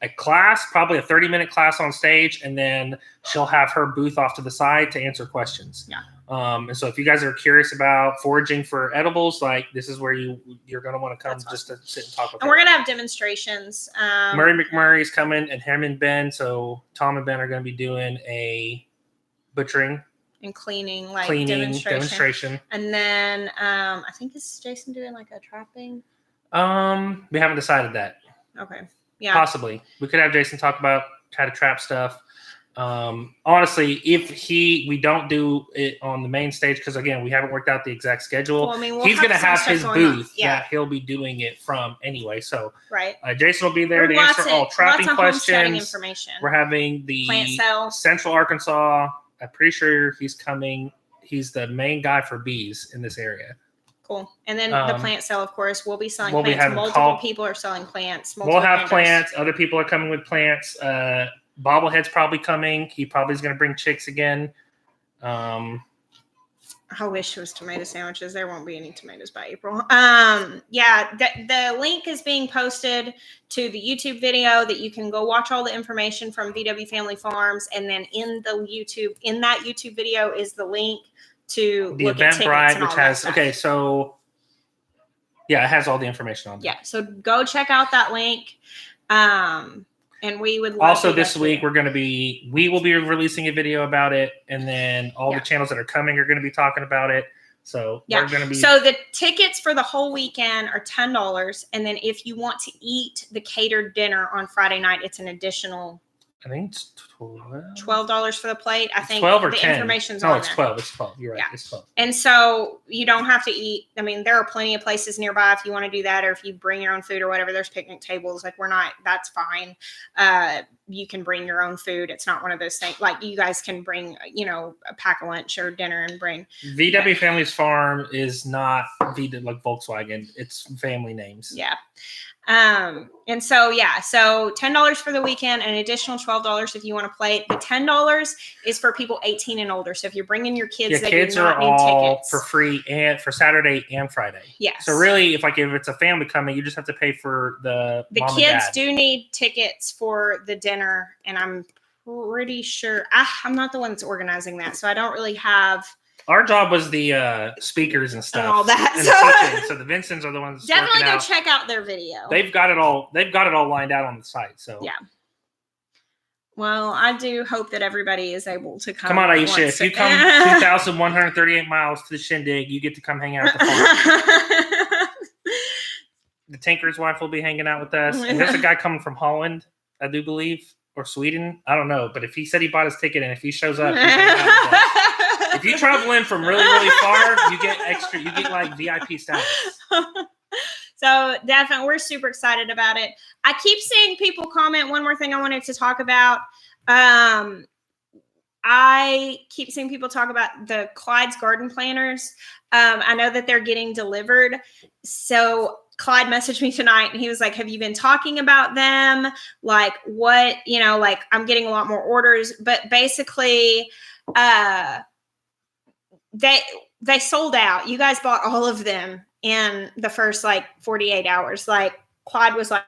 a class, probably a 30-minute class on stage, and then she'll have her booth off to the side to answer questions. Yeah. And so if you guys are curious about foraging for edibles, like this is where you're going to want to come just to sit and talk with And we're going to have demonstrations. Murray McMurray's coming and him and Ben. So Tom and Ben are going to be doing a butchering and cleaning demonstration. And then I think is Jason doing like a trapping? We haven't decided that. Okay. Yeah. Possibly. We could have Jason talk about how to trap stuff. Honestly, if we don't do it on the main stage, because again, we haven't worked out the exact schedule. Well, I mean, he's going to have his booth that he'll be doing it from anyway. So right. Jason will be there to answer all trapping questions. We're having the plant cell. Central Arkansas. I'm pretty sure he's coming. He's the main guy for bees in this area. Cool. And then the plant sale, of course, we'll be selling plants. Multiple people are selling plants. We'll have plants. Other people are coming with plants. Bobblehead's probably coming. He probably is going to bring chicks again. I wish it was tomato sandwiches. There won't be any tomatoes by April. The link is being posted to the YouTube video that you can go watch all the information from VW Family Farms. And then in that YouTube video is the link to the Eventbrite, which has, it has all the information on there. Yeah. So go check out that link. And we would love also this week we will be releasing a video about it, and then all the channels that are coming are going to be talking about it. So we're going to be. So the tickets for the whole weekend are $10, and then if you want to eat the catered dinner on Friday night, it's an additional. I think it's $12 for the plate. I think 12 or the 10. Information's on there. It's 12. It's 12. You're right. Yeah. It's 12. And so you don't have to eat. I mean, there are plenty of places nearby if you want to do that, or if you bring your own food or whatever. There's picnic tables. Like that's fine. You can bring your own food. It's not one of those things. Like you guys can bring, a pack of lunch or dinner and bring. VW Family's Farm is not like Volkswagen. It's family names. Yeah. And so $10 for the weekend, an additional $12 if you want to play. The $10 is for people 18 and older. So if you're bringing your kids, kids are all for free and for Saturday and Friday. Yes. So really, if it's a family coming, you just have to pay for the mom kids and dad. Do need tickets for the dinner, and I'm pretty sure I'm not the one that's organizing that, so I don't really have. Our job was the speakers and stuff, and all that. And so the Vincents are the ones. Definitely go check out their video. They've got it all lined out on the site. So yeah. Well, I do hope that everybody is able to come. Come on, Aisha. If you come 2,138 miles to the Shindig, you get to come hang out at the farm. The Tinker's wife will be hanging out with us. And there's a guy coming from Holland, I do believe, or Sweden. I don't know, but if he said he bought his ticket and if he shows up, he's hanging out with us. If you travel in from really, really far, you get like VIP status. So definitely, we're super excited about it. I keep seeing people comment. One more thing I wanted to talk about. I keep seeing people talk about the Clyde's garden planters. I know that they're getting delivered. So Clyde messaged me tonight and he was like, have you been talking about them? Like what, I'm getting a lot more orders, but basically, they sold out. You guys bought all of them in the first 48 hours. Like Clyde was like,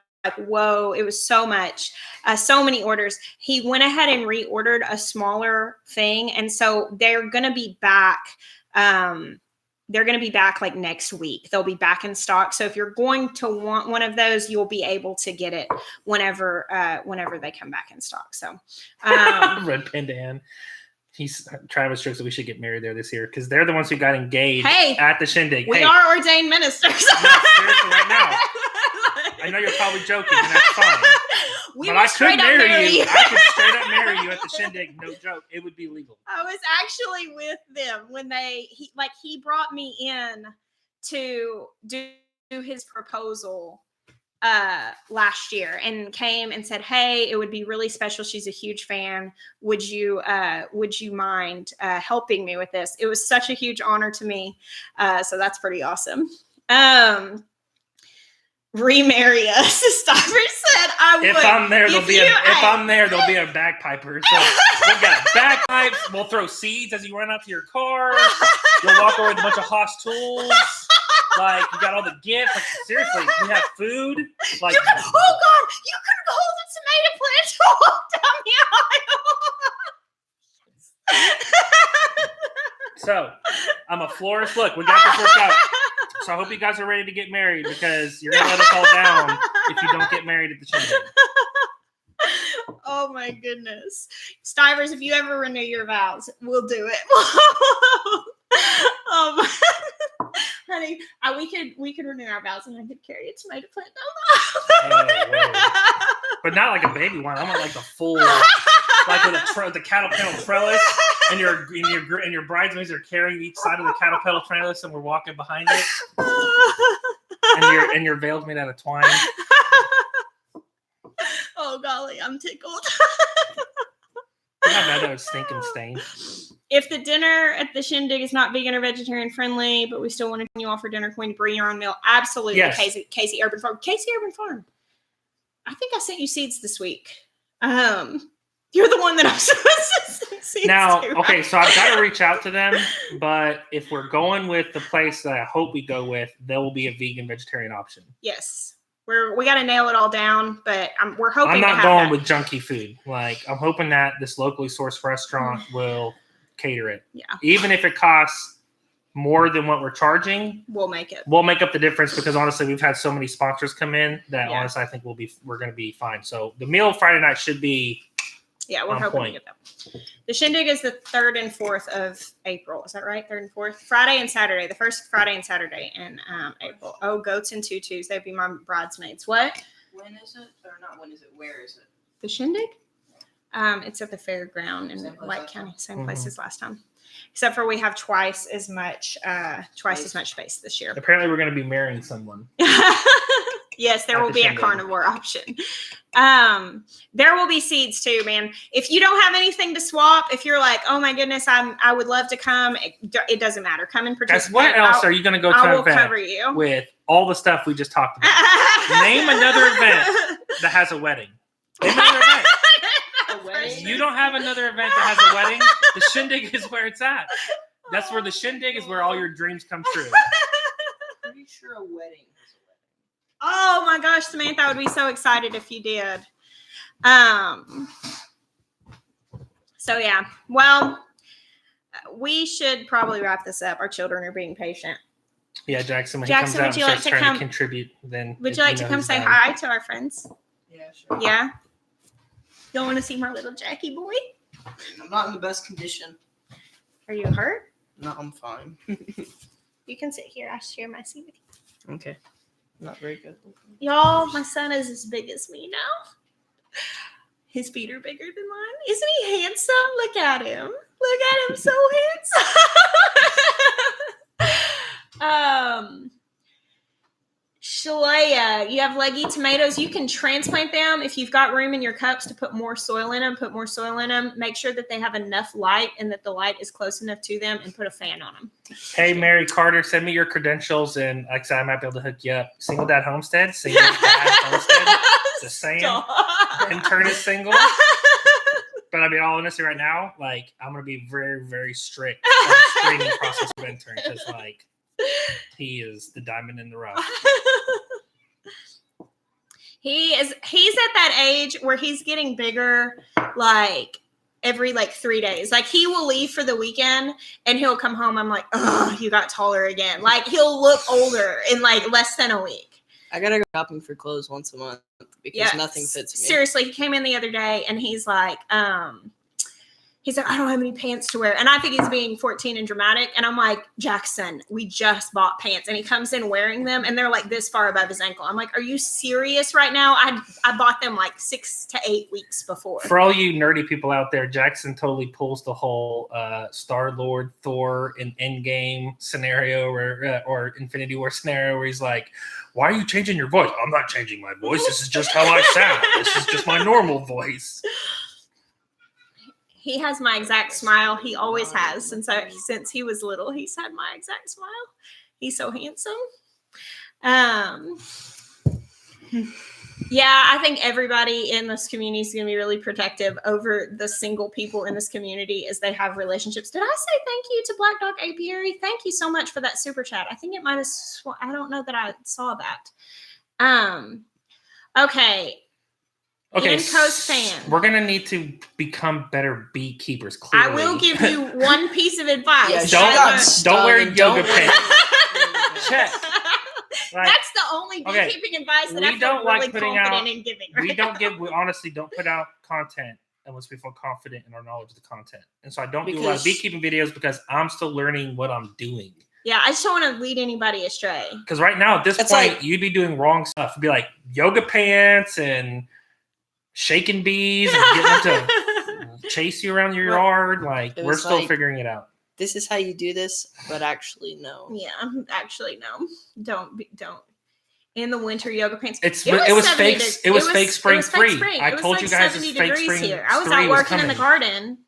whoa, it was so much, so many orders. He went ahead and reordered a smaller thing. And so they're going to be back. Next week. They'll be back in stock. So if you're going to want one of those, you'll be able to get it whenever they come back in stock. So Red Panda. Travis jokes that we should get married there this year because they're the ones who got engaged at the Shindig. We are ordained ministers. No, seriously, right now. I know you're probably joking, and that's fine. I could marry you. I could straight up marry you at the Shindig. No joke. It would be legal. I was actually with them when he brought me in to do his proposal last year and came and said, hey, it would be really special. She's a huge fan. Would you mind helping me with this? It was such a huge honor to me. So that's pretty awesome. Remarry us. Stopper said I would. If I'm there, there'll be a bagpiper. So we've got bagpipes. We'll throw seeds as you run out to your car. You'll walk over with a bunch of Haas tools. You got all the gifts. Seriously, we have food. You could hold a tomato plant to walk down the aisle. So, I'm a florist. Look, we got this worked out. So I hope you guys are ready to get married because you're going to let us all down if you don't get married at the Shindig. Oh my goodness. Stivers, if you ever renew your vows, we'll do it. Honey, we could renew our vows and I could carry a tomato plant down the aisle. But not like a baby one. I want like the full, like with the cattle pedal trellis, and your bridesmaids are carrying each side of the cattle pedal trellis, and we're walking behind it. And your veil's made out of twine. Oh golly, I'm tickled. How bad that would stink and stain. If the dinner at the Shindig is not vegan or vegetarian friendly, but we still want to you offer dinner, can we bring your own meal? Absolutely, yes. Casey Urban Farm. Casey Urban Farm. I think I sent you seeds this week. You're the one that I'm supposed to send seeds now, to, right? Okay, so I've got to reach out to them, but if we're going with the place that I hope we go with, there will be a vegan vegetarian option. Yes. We got to nail it all down, but we're hoping. I'm not to have going that. with junky food. Like I'm hoping that this locally sourced restaurant will cater it. Yeah. Even if it costs more than what we're charging, we'll make it. We'll make up the difference because honestly, we've had so many sponsors come in that honestly, I think we're going to be fine. So the meal Friday night should be. Yeah, we're hoping to get that. The Shindig is the 3rd and 4th of April. Is that right? 3rd and 4th? Friday and Saturday. The first Friday and Saturday in April. Oh, goats and tutus. They'd be my bridesmaids. What? When is it? Or not when is it? Where is it? The Shindig? It's at the fairground in White County. Same place as last time. Except for we have twice as much space this year. Apparently we're going to be marrying someone. Yes, there will be a carnivore option. There will be seeds too, man. If you don't have anything to swap, if you're like, oh my goodness, I would love to come. It doesn't matter. Come and participate. Guys, what else are you going to go to an event cover you with all the stuff we just talked about? Name another event that has a wedding. Name another event. You don't have another event that has a wedding. The Shindig is where it's at. That's where the Shindig is where all your dreams come true. Pretty sure a wedding. Oh my gosh, Samantha, I would be so excited if you did. So yeah, well, we should probably wrap this up. Our children are being patient. Yeah, Jackson, when he comes out and starts trying to contribute, then would you like to come say hi to our friends? Yeah, sure. Yeah? You want to see my little Jackie boy? I'm not in the best condition. Are you hurt? No, I'm fine. You can sit here. I'll share my seat with you. Okay. Not very good. Y'all, my son is as big as me now. His feet are bigger than mine. Isn't he handsome? Look at him. Look at him, so handsome. Shalea, you have leggy tomatoes. You can transplant them if you've got room in your cups to put more soil in them. Put more soil in them. Make sure that they have enough light and that the light is close enough to them, and put a fan on them. Hey, Mary Carter, send me your credentials, and like I said, I might be able to hook you up. Single Dad Homestead. Single Dad Homestead. Just saying. Intern is single. But I mean, all honesty, right now, like I'm gonna be very, very strict on the screening process of intern because, like, he is the diamond in the rough. He's at that age where he's getting bigger, like every 3 days. Like he will leave for the weekend and he'll come home. I'm like, oh, you got taller again. Like he'll look older in less than a week. I gotta go shopping for clothes once a month because nothing fits me. Seriously, he came in the other day and he's like, I don't have any pants to wear. And I think he's being 14 and dramatic. And I'm like, Jackson, we just bought pants. And he comes in wearing them and they're like this far above his ankle. I'm like, are you serious right now? I bought them 6 to 8 weeks before. For all you nerdy people out there, Jackson totally pulls the whole Star-Lord, Thor, in Endgame scenario or Infinity War scenario where he's like, why are you changing your voice? I'm not changing my voice. This is just how I sound. This is just my normal voice. He has my exact smile. He always has. Since he was little, he's had my exact smile. He's so handsome. Yeah, I think everybody in this community is going to be really protective over the single people in this community as they have relationships. Did I say thank you to Black Dog Apiary? Thank you so much for that super chat. I think it might have. I don't know that I saw that. Okay. Okay, and Coast fan. We're gonna need to become better beekeepers. Clearly, I will give you one piece of advice. Don't wear yoga pants. Check. Like, that's the only beekeeping advice that I feel really confident in giving. Right we honestly don't put out content unless we feel confident in our knowledge of the content. And so I don't do a lot of beekeeping videos because I'm still learning what I'm doing. Yeah, I just don't want to lead anybody astray. Because right now, at this point, you'd be doing wrong stuff. It'd be like yoga pants and shaking bees and getting them to chase you around your yard. Like, we're still figuring it out. This is how you do this, but actually, no. Yeah, actually, no. Don't. In the winter yoga pants. It was fake spring 3. I told you guys it's fake spring here. I was out working in the garden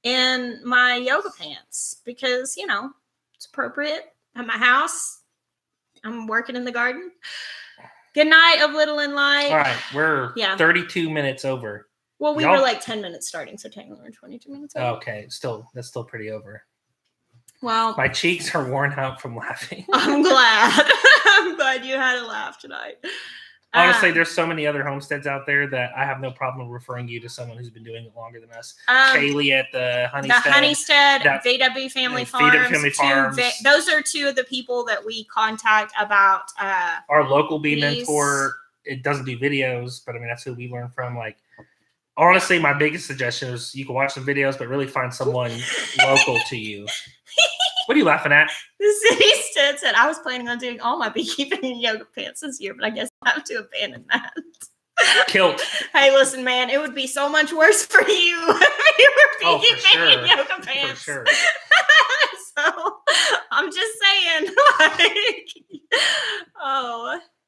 in my yoga pants because, it's appropriate at my house. I'm working in the garden. Good night of Little and Light. All right, we're 32 minutes over. Well, we were like 10 minutes starting, so technically we're 22 minutes over. Okay, that's still pretty over. Well, my cheeks are worn out from laughing. I'm glad. I'm glad you had a laugh tonight. Honestly, there's so many other homesteads out there that I have no problem referring you to someone who's been doing it longer than us. Kaylee at the Honeystead. VW Family Farms. Those are two of the people that we contact about our local bee mentor. It doesn't do videos, but I mean, that's who we learn from. Like, honestly, my biggest suggestion is you can watch some videos, but really find someone local to you. What are you laughing at? The city stood said, I was planning on doing all my beekeeping in yoga pants this year, but I guess I have to abandon that. Kilt. Hey, listen, man, it would be so much worse for you if you were beekeeping in yoga pants. For sure. So, I'm just saying,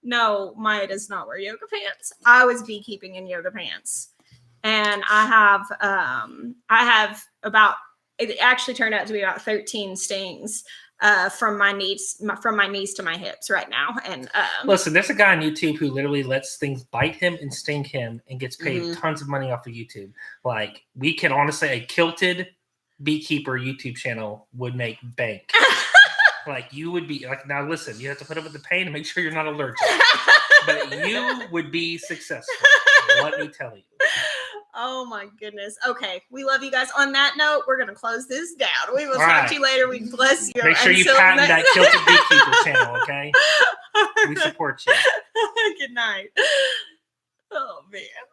no, Maya does not wear yoga pants. I was beekeeping in yoga pants. And I have about, it actually turned out to be about 13 stings from my knees to my hips right now. And listen, there's a guy on YouTube who literally lets things bite him and sting him and gets paid tons of money off of YouTube. Like, we can honestly, a kilted beekeeper YouTube channel would make bank. Like, you would be like, now listen, you have to put up with the pain and make sure you're not allergic. But you would be successful. Let me tell you. Oh my goodness. Okay. We love you guys. On that note, we're going to close this down. We will talk to you later. We bless you. Make sure you patent that Kilted Beekeeper channel, okay? We support you. Good night. Oh, man.